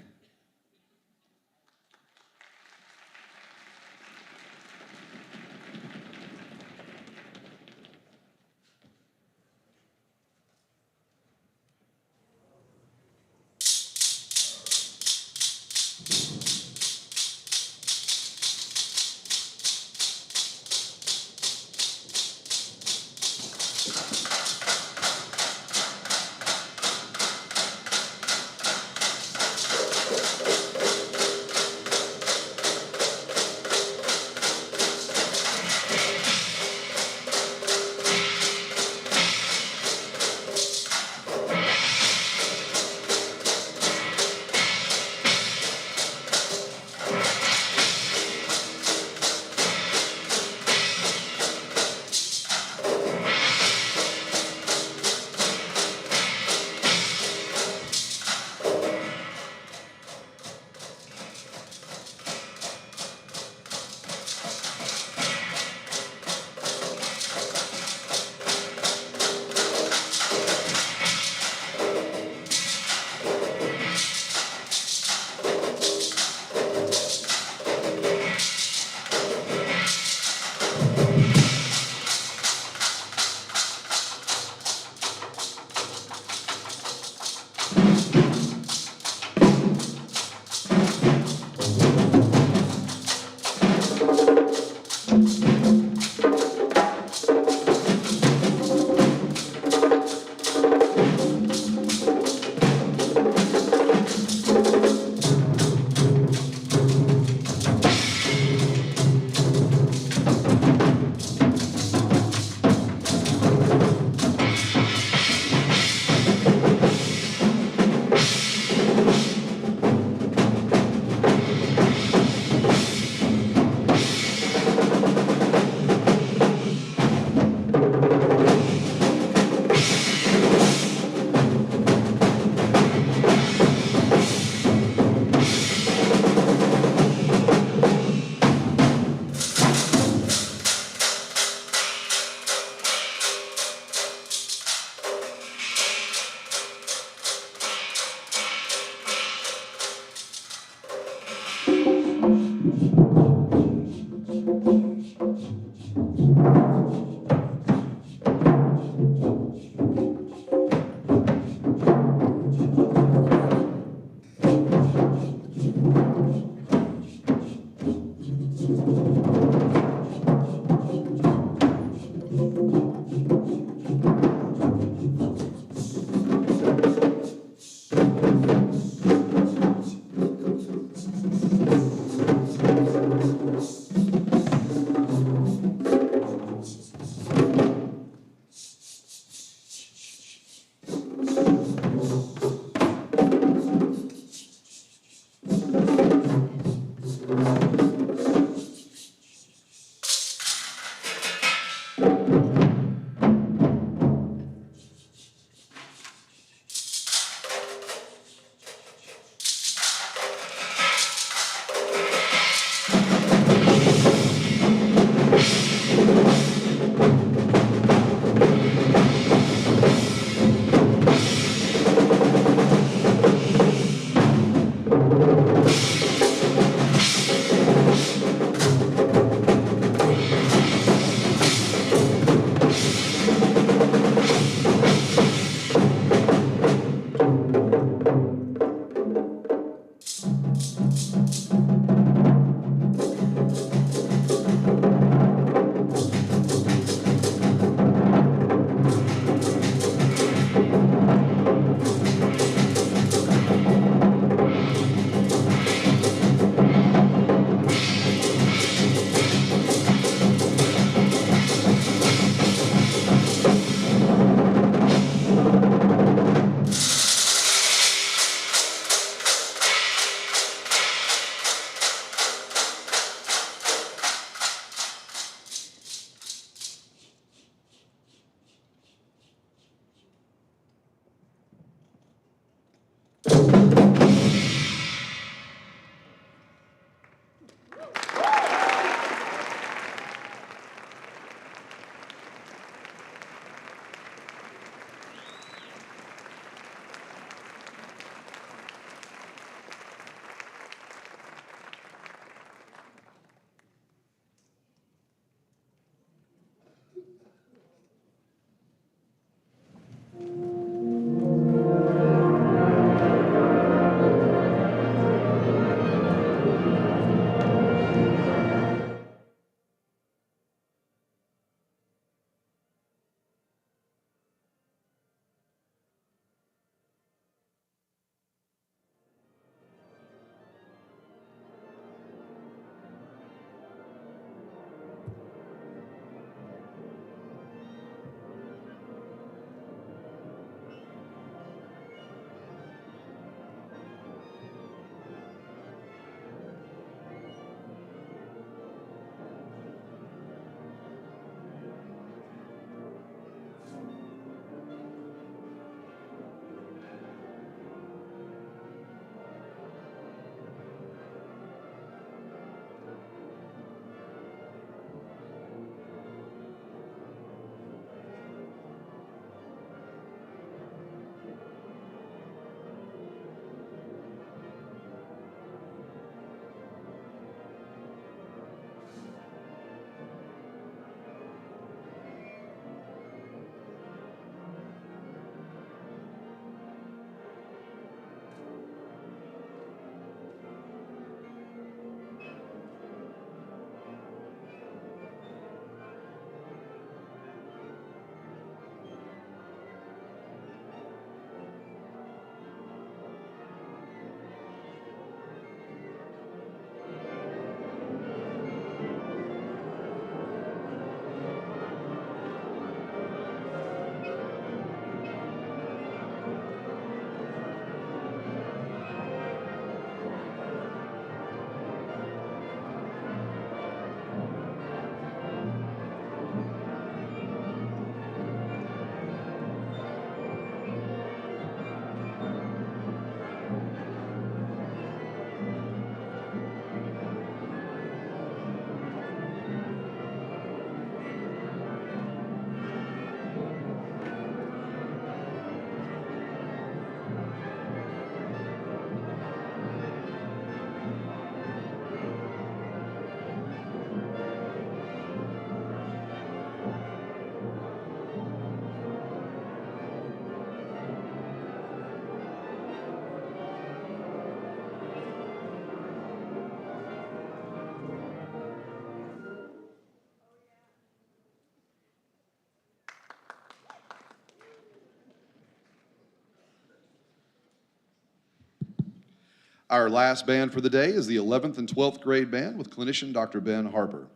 Our last band for the day is the 11th and 12th grade band with clinician Dr. Ben Harper.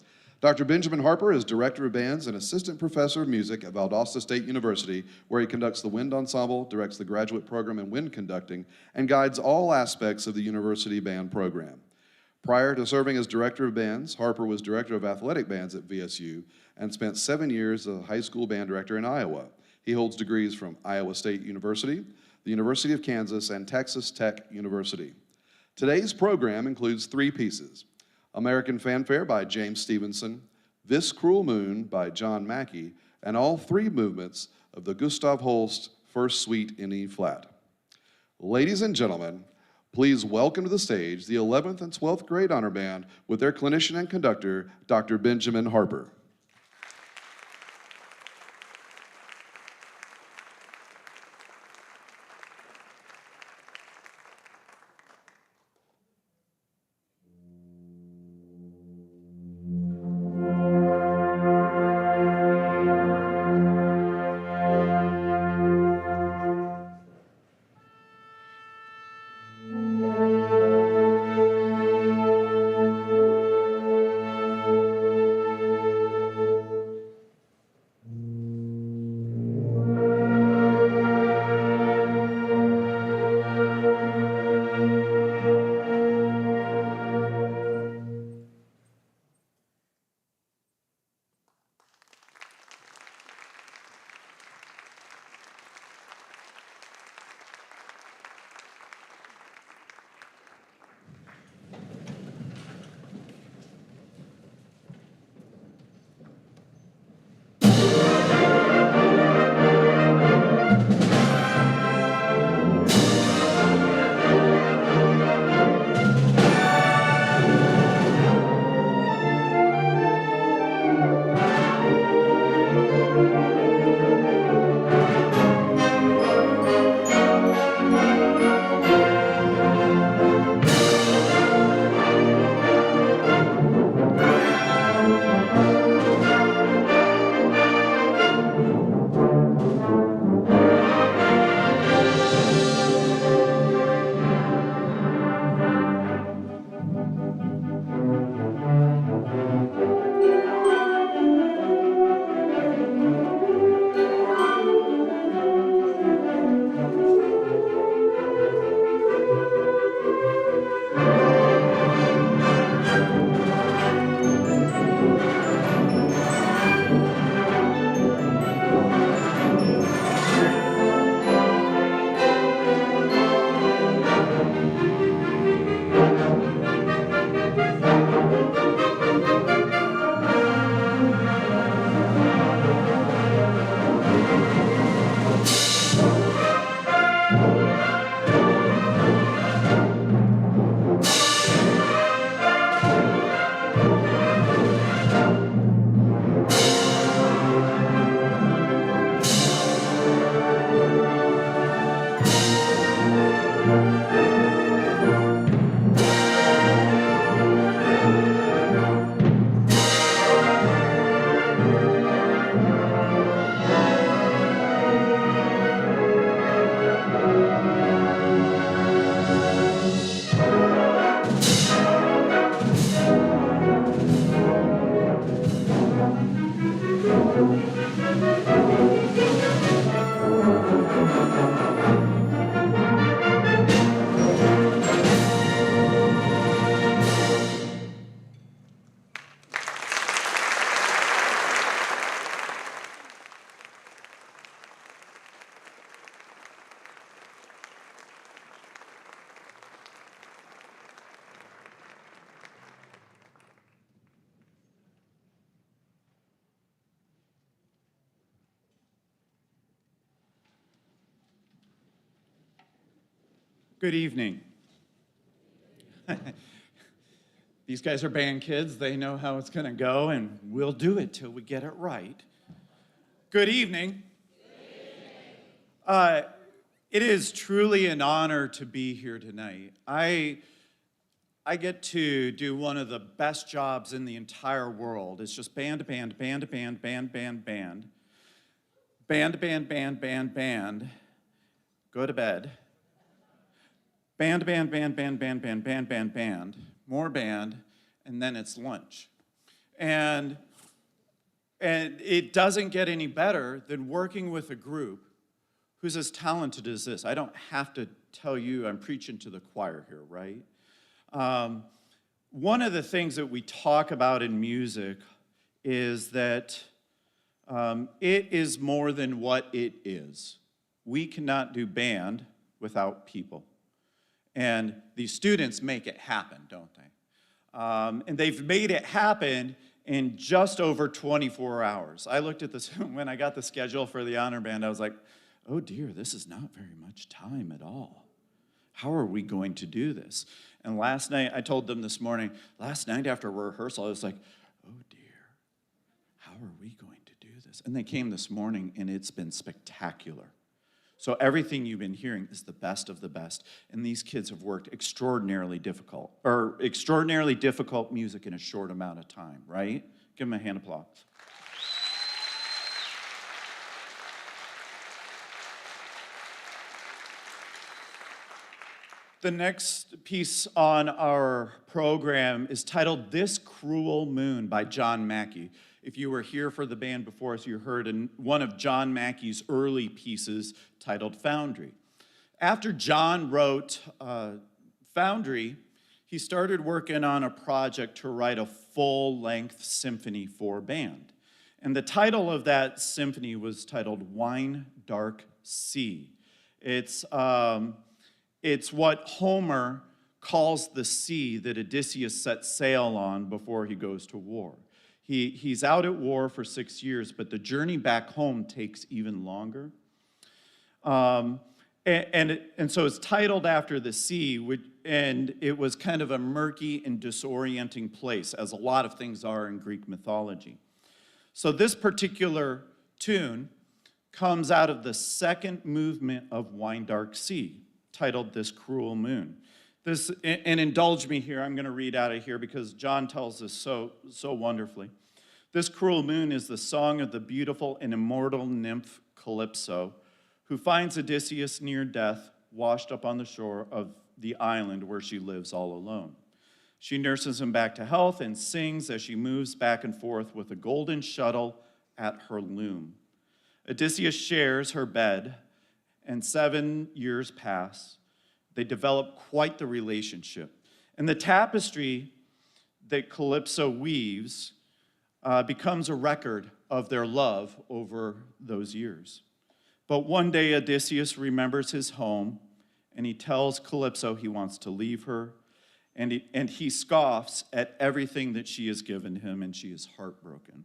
Dr. Benjamin Harper is Director of Bands and Assistant Professor of Music at Valdosta State University, where he conducts the wind ensemble, directs the graduate program in wind conducting, and guides all aspects of the university band program. Prior to serving as Director of Bands, Harper was Director of Athletic Bands at VSU and spent 7 years as a high school band director in Iowa. He holds degrees from Iowa State University, the University of Kansas, and Texas Tech University. Today's program includes 3 pieces: American Fanfare by James Stevenson, This Cruel Moon by John Mackey, and all 3 movements of the Gustav Holst First Suite in E flat. Ladies and gentlemen, please welcome to the stage the 11th and 12th grade honor band with their clinician and conductor, Dr. Benjamin Harper. Good evening. These guys are band kids. They know how it's going to go, and we'll do it till we get it right. Good evening. It is truly an honor to be here tonight. I get to do one of the best jobs in the entire world. It's just band to band, band to band, band, band, band. Band to band, band, band, band. Go to bed. band, band, band, band, band, band, band, band, band, more band, and then it's lunch. And it doesn't get any better than working with a group who's as talented as this. I don't have to tell you, I'm preaching to the choir here, right? One of the things that we talk about in music is that it is more than what it is. We cannot do band without people. And these students make it happen, don't they? And they've made it happen in just over 24 hours. I looked at this, when I got the schedule for the honor band, I was like, oh dear, this is not very much time at all. How are we going to do this? And last night, I told them this morning, last night after rehearsal, I was like, oh dear, how are we going to do this? And they came this morning, and it's been spectacular. So everything you've been hearing is the best of the best. And these kids have worked extraordinarily difficult music in a short amount of time, right? Give them a hand applause. The next piece on our program is titled This Cruel Moon by John Mackey. If you were here for the band before us, you heard one of John Mackey's early pieces titled Foundry. After John wrote Foundry, he started working on a project to write a full-length symphony for band. And the title of that symphony was titled Wine Dark Sea. It's what Homer calls the sea that Odysseus sets sail on before he goes to war. He's out at war for 6 years, but the journey back home takes even longer. And so it's titled after the sea, and it was kind of a murky and disorienting place, as a lot of things are in Greek mythology. So this particular tune comes out of the second movement of Wine Dark Sea, titled This Cruel Moon. And indulge me here, I'm going to read out of here because John tells us so wonderfully. This cruel moon is the song of the beautiful and immortal nymph Calypso, who finds Odysseus near death, washed up on the shore of the island where she lives all alone. She nurses him back to health and sings as she moves back and forth with a golden shuttle at her loom. Odysseus shares her bed, and 7 years pass. They develop quite the relationship. And the tapestry that Calypso weaves becomes a record of their love over those years. But one day Odysseus remembers his home, and he tells Calypso he wants to leave her, and he scoffs at everything that she has given him, and she is heartbroken.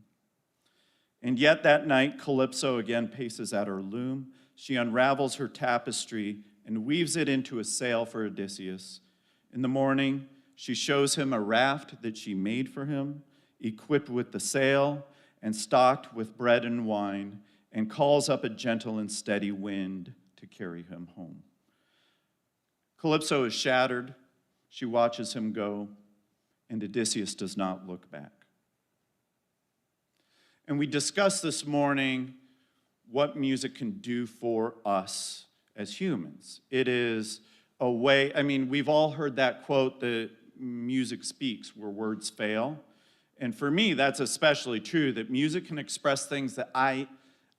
And yet that night, Calypso again paces at her loom. She unravels her tapestry and weaves it into a sail for Odysseus. In the morning, she shows him a raft that she made for him, equipped with the sail and stocked with bread and wine, and calls up a gentle and steady wind to carry him home. Calypso is shattered. She watches him go, and Odysseus does not look back. And we discussed this morning what music can do for us as humans. It is a way, we've all heard that quote that music speaks where words fail. And for me, that's especially true, that music can express things that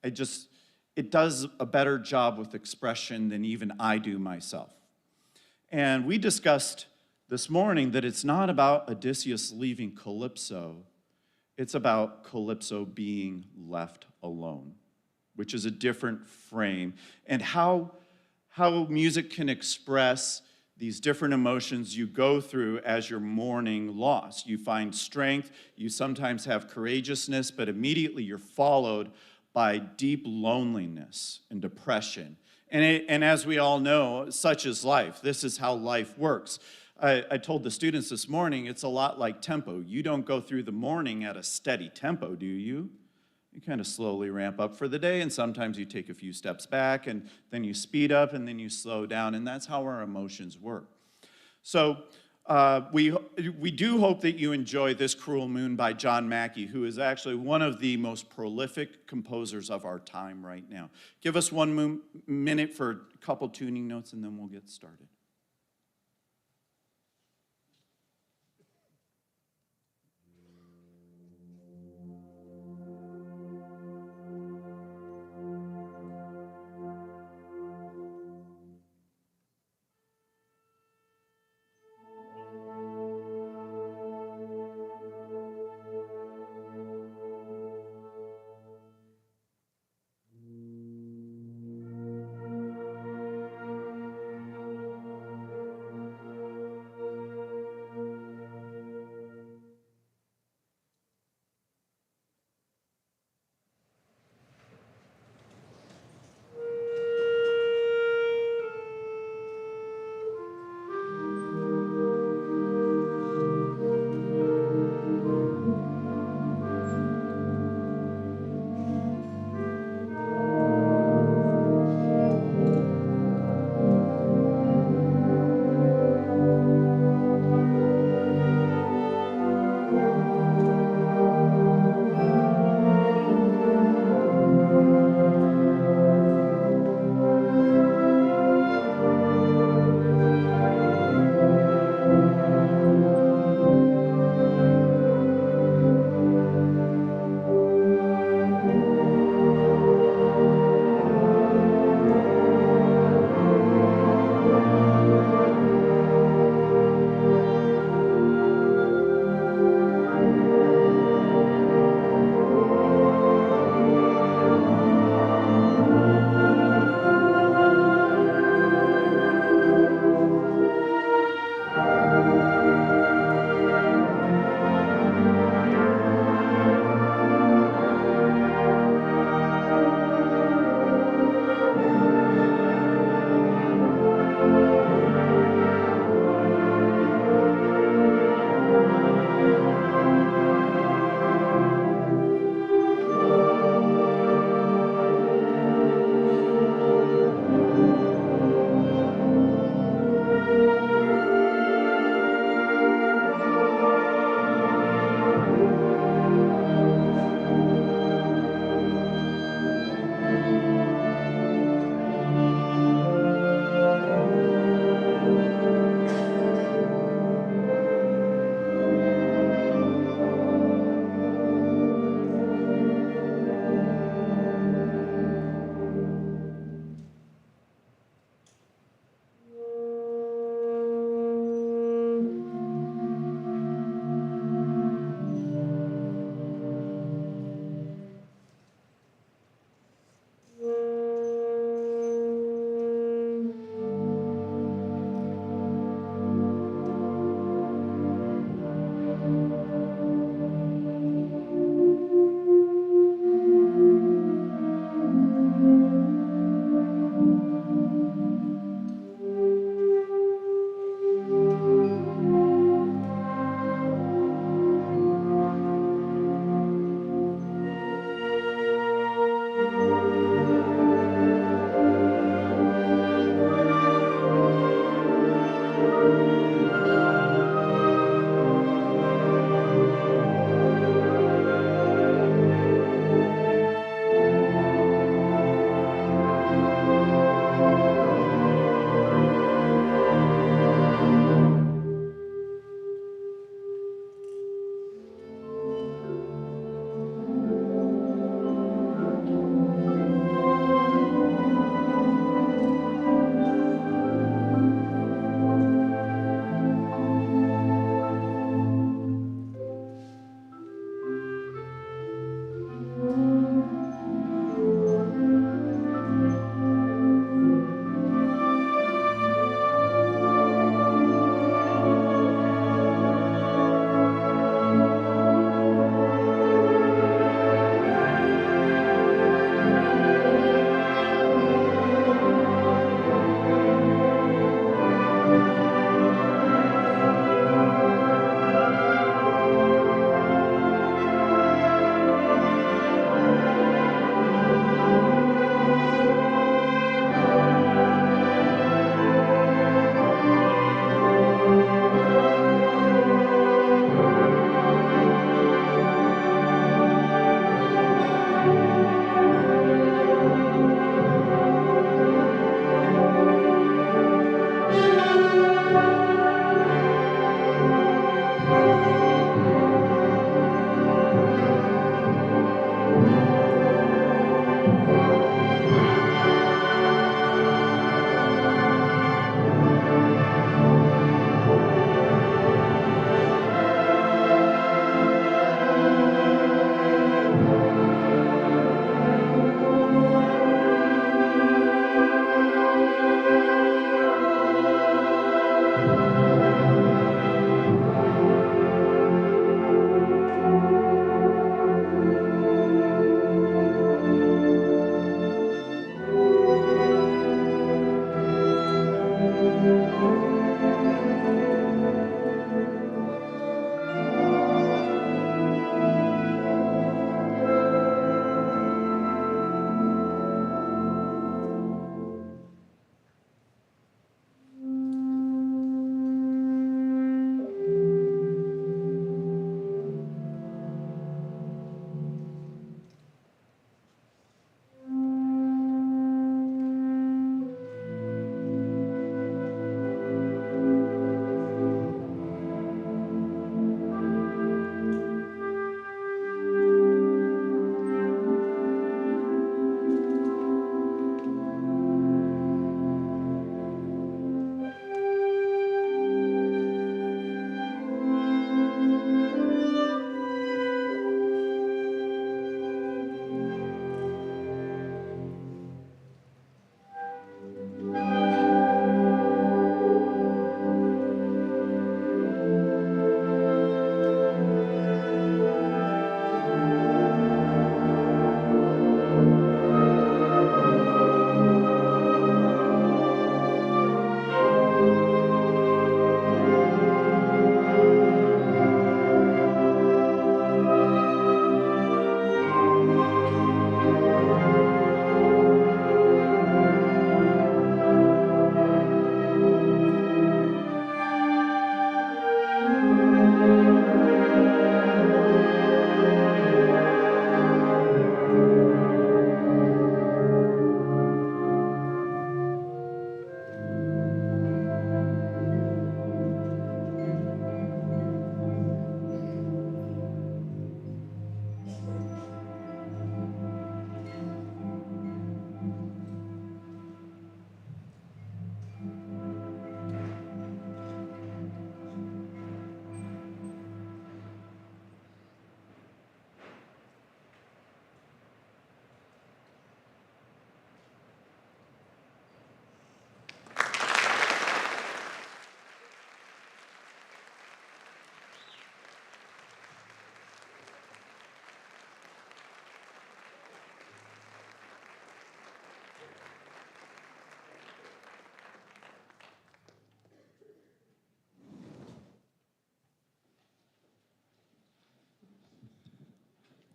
it does a better job with expression than even I do myself. And we discussed this morning that it's not about Odysseus leaving Calypso, it's about Calypso being left alone, which is a different frame, and how music can express these different emotions you go through as you're mourning loss. You find strength, you sometimes have courageousness, but immediately you're followed by deep loneliness and depression. And as we all know, such is life. This is how life works. I told the students this morning, it's a lot like tempo. You don't go through the morning at a steady tempo, do you? You kind of slowly ramp up for the day, and sometimes you take a few steps back, and then you speed up, and then you slow down, and that's how our emotions work. So we do hope that you enjoy This Cruel Moon by John Mackey, who is actually one of the most prolific composers of our time right now. Give us 1 minute for a couple tuning notes, and then we'll get started.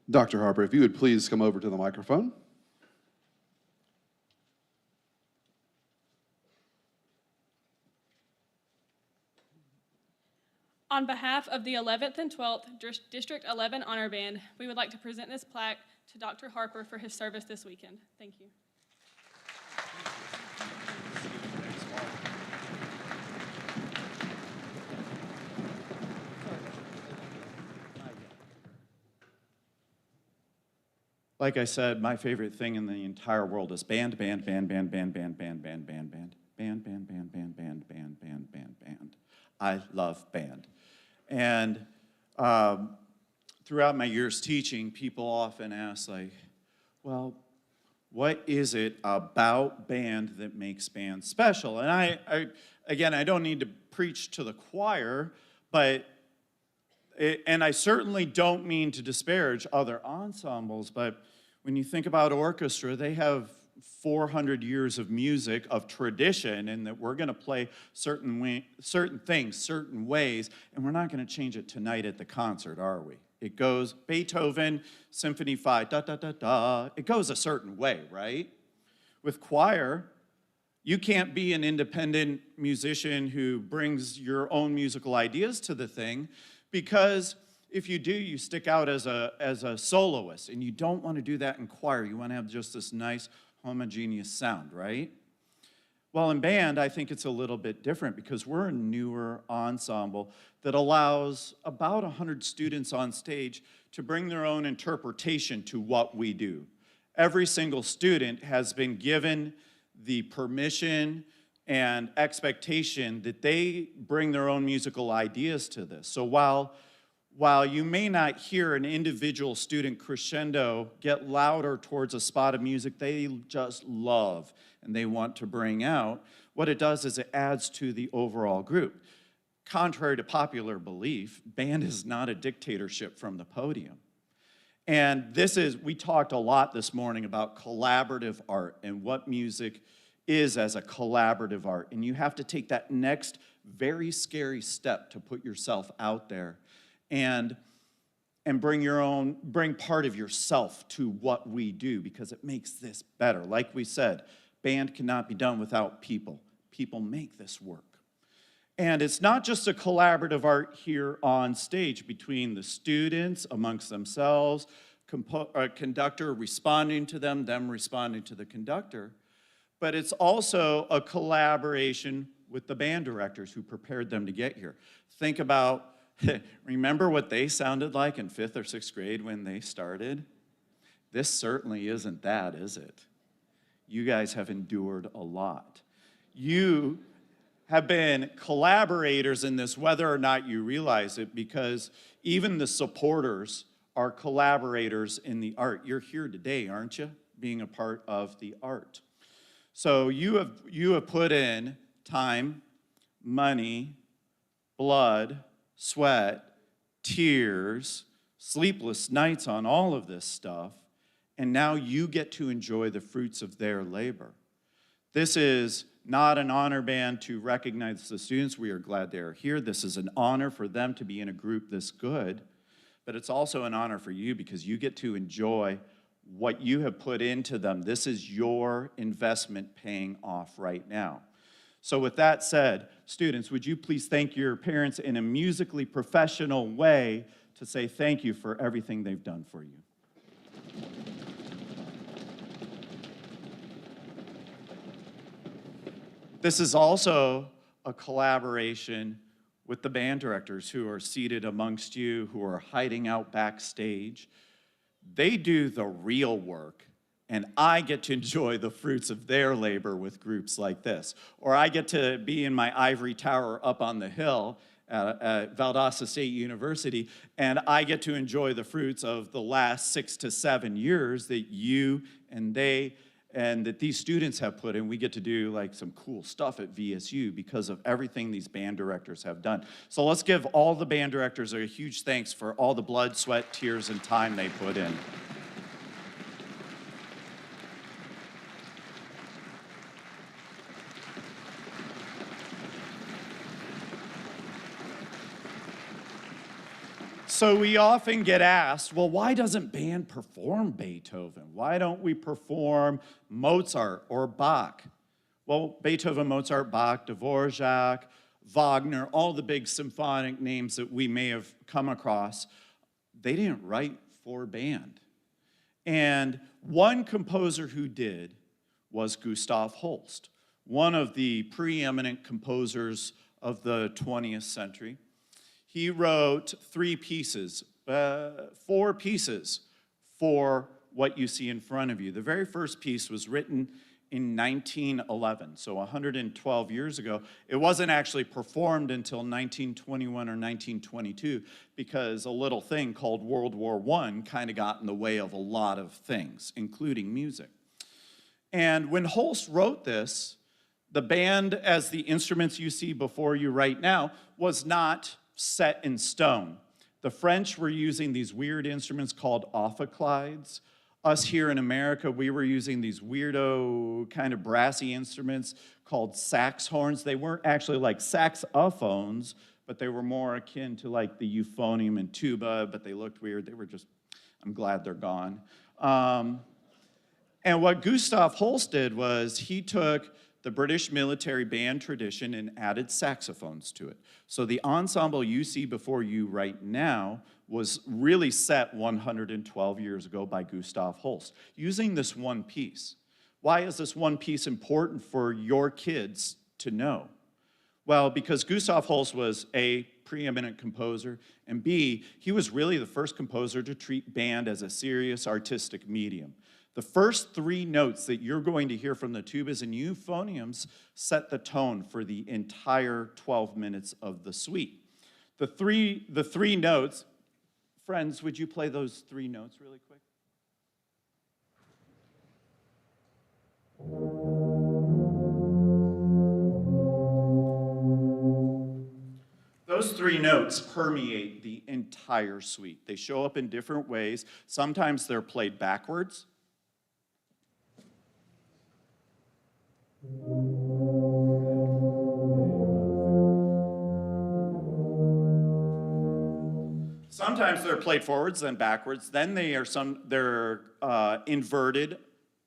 Dr. Harper, if you would please come over to the microphone. On behalf of the 11th and 12th District 11 Honor Band, we would like to present this plaque to Dr. Harper for his service this weekend. Thank you. Like I said, my favorite thing in the entire world is band, band, band, band, band, band, band, band, band, band, band, band, band, band, band, band, band, band, band. I love band. And throughout my years teaching, people often ask, like, well, what is it about band that makes band special? And I don't need to preach to the choir, and I certainly don't mean to disparage other ensembles, but when you think about orchestra, they have 400 years of music, of tradition, and that we're going to play certain things, certain ways, and we're not going to change it tonight at the concert, are we? It goes Beethoven, Symphony 5, da, da, da, da. It goes a certain way, right? With choir, you can't be an independent musician who brings your own musical ideas to the thing, because if you do, you stick out as a soloist, and you don't want to do that in choir. You want to have just this nice homogeneous sound, right? Well, in band, I think it's a little bit different because we're a newer ensemble that allows about 100 students on stage to bring their own interpretation to what we do. Every single student has been given the permission and expectation that they bring their own musical ideas to this. So while you may not hear an individual student crescendo get louder towards a spot of music they just love and they want to bring out, what it does is it adds to the overall group. Contrary to popular belief, band is not a dictatorship from the podium. And we talked a lot this morning about collaborative art and what music is as a collaborative art. And you have to take that next very scary step to put yourself out there and bring part of yourself to what we do, because it makes this better. Like we said, band cannot be done without people. People make this work. And it's not just a collaborative art here on stage between the students amongst themselves, conductor responding to them responding to the conductor, but it's also a collaboration with the band directors who prepared them to get here. Think about, remember what they sounded like in 5th or 6th grade when they started? This certainly isn't that, is it? You guys have endured a lot. You have been collaborators in this, whether or not you realize it, because even the supporters are collaborators in the art. You're here today, aren't you? Being a part of the art. So you have put in time, money, blood, sweat, tears, sleepless nights on all of this stuff, and now you get to enjoy the fruits of their labor. This is not an honor band to recognize the students. We are glad they are here. This is an honor for them to be in a group this good, but it's also an honor for you because you get to enjoy what you have put into them. This is your investment paying off right now. So with that said, students, would you please thank your parents in a musically professional way to say thank you for everything they've done for you. This is also a collaboration with the band directors who are seated amongst you, who are hiding out backstage. They do the real work, and I get to enjoy the fruits of their labor with groups like this. Or I get to be in my ivory tower up on the hill at Valdosta State University, and I get to enjoy the fruits of the last 6 to 7 years that you and they and that these students have put in. We get to do like some cool stuff at VSU because of everything these band directors have done. So let's give all the band directors a huge thanks for all the blood, sweat, tears, and time they put in. So we often get asked, well, why doesn't band perform Beethoven? Why don't we perform Mozart or Bach? Well, Beethoven, Mozart, Bach, Dvorak, Wagner, all the big symphonic names that we may have come across, they didn't write for band. And one composer who did was Gustav Holst, one of the preeminent composers of the 20th century. He wrote four pieces for what you see in front of you. The very first piece was written in 1911, so 112 years ago. It wasn't actually performed until 1921 or 1922 because a little thing called World War I kind of got in the way of a lot of things, including music. And when Holst wrote this, the band, as the instruments you see before you right now, was not set in stone. The French were using these weird instruments called ophicleides. Us here in America, we were using these weirdo kind of brassy instruments called sax horns. They weren't actually like saxophones, but they were more akin to like the euphonium and tuba, but they looked weird. They were just, I'm glad they're gone. And what Gustav Holst did was he took the British military band tradition and added saxophones to it. So the ensemble you see before you right now was really set 112 years ago by Gustav Holst, using this one piece. Why is this one piece important for your kids to know? Well, because Gustav Holst was A, preeminent composer, and B, he was really the first composer to treat band as a serious artistic medium. The first three notes that you're going to hear from the tubas and euphoniums set the tone for the entire 12 minutes of the suite. The three notes, friends, would you play those three notes really quick? Those three notes permeate the entire suite. They show up in different ways. Sometimes they're played backwards. Sometimes they're played forwards, then backwards. Then they're inverted,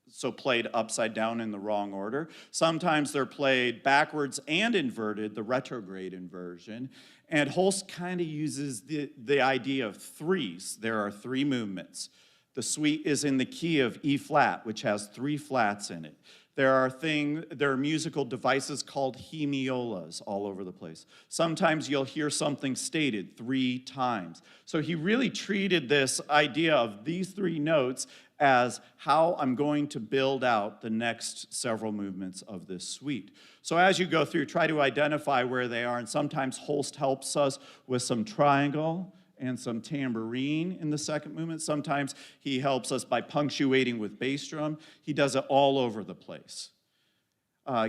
so played upside down in the wrong order. Sometimes they're played backwards and inverted, the retrograde inversion. And Holst kind of uses the idea of threes. There are three movements. The suite is in the key of E flat, which has three flats in it. There are musical devices called hemiolas all over the place. Sometimes you'll hear something stated 3 times. So he really treated this idea of these three notes as how I'm going to build out the next several movements of this suite. So as you go through, try to identify where they are, and sometimes Holst helps us with some triangle and some tambourine in the second movement. Sometimes he helps us by punctuating with bass drum. He does it all over the place.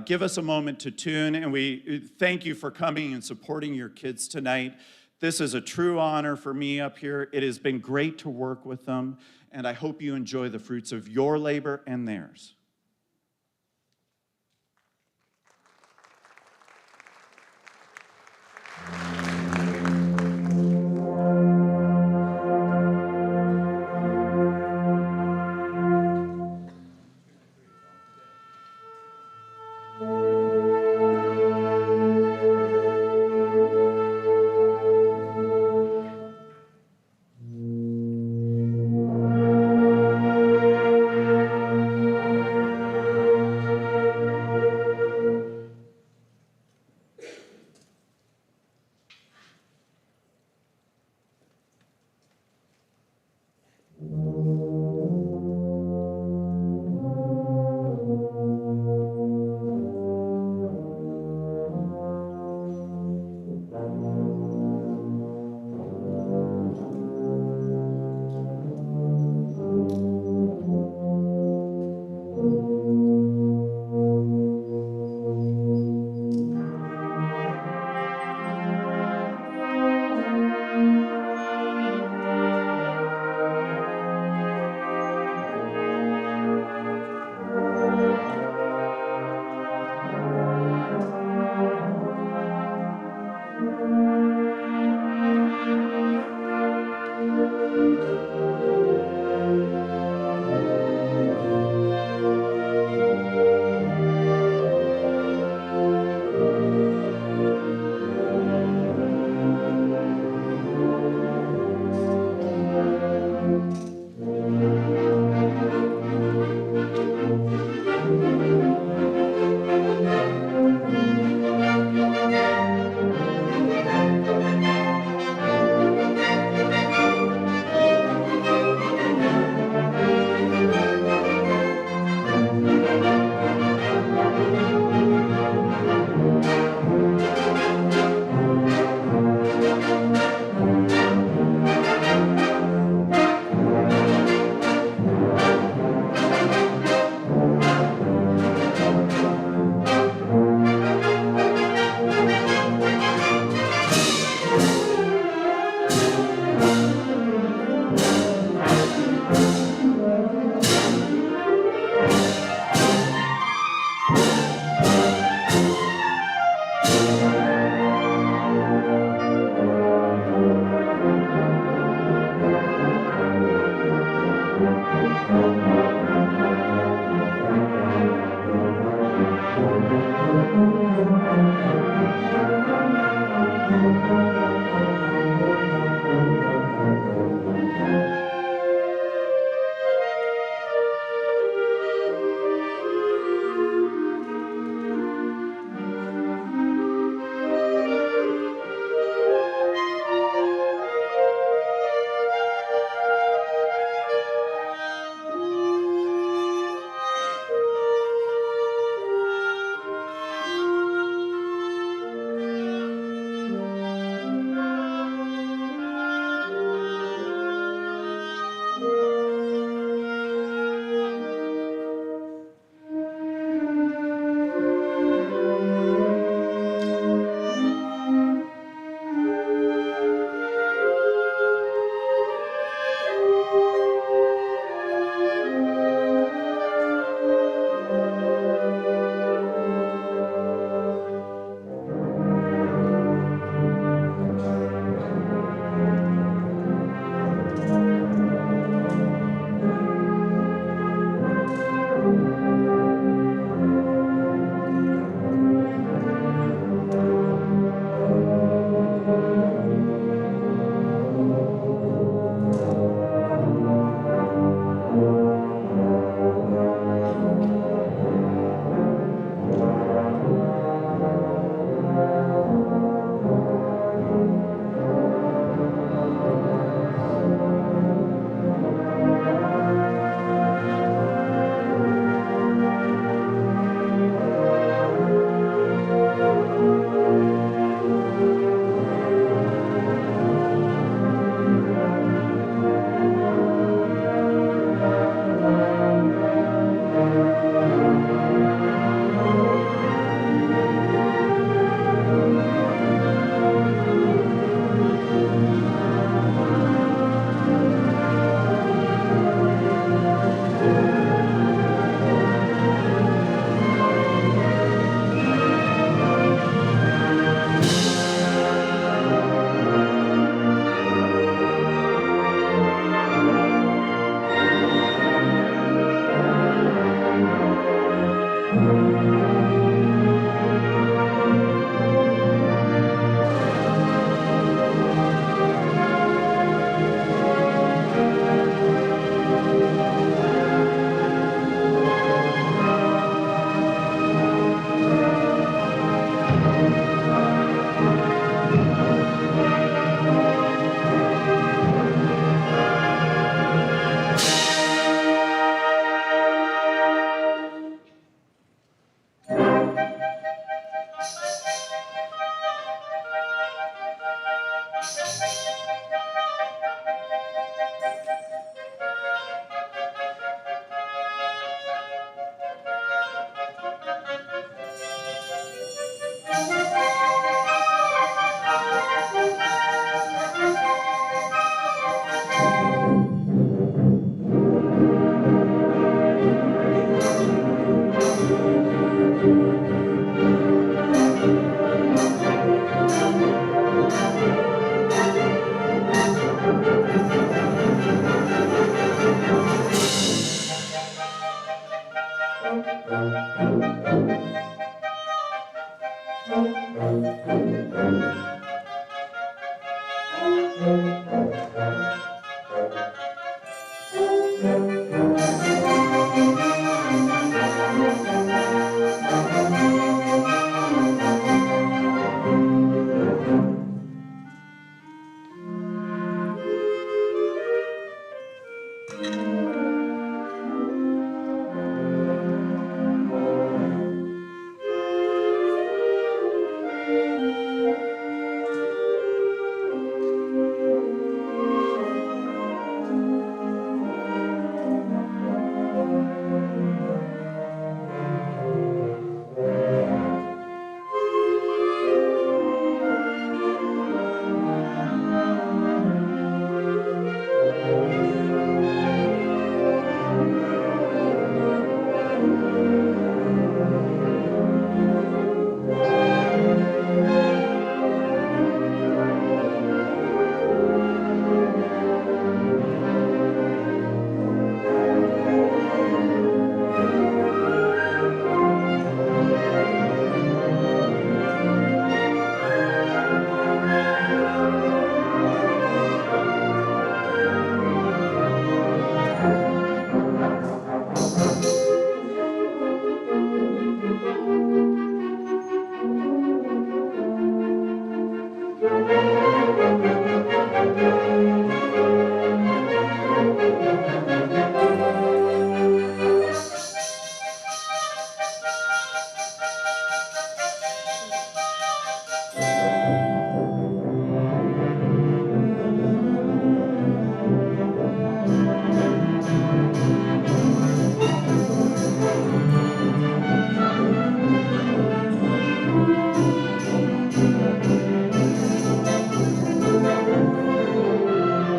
Give us a moment to tune, and we thank you for coming and supporting your kids tonight. This is a true honor for me up here. It has been great to work with them, and I hope you enjoy the fruits of your labor and theirs.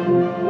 you.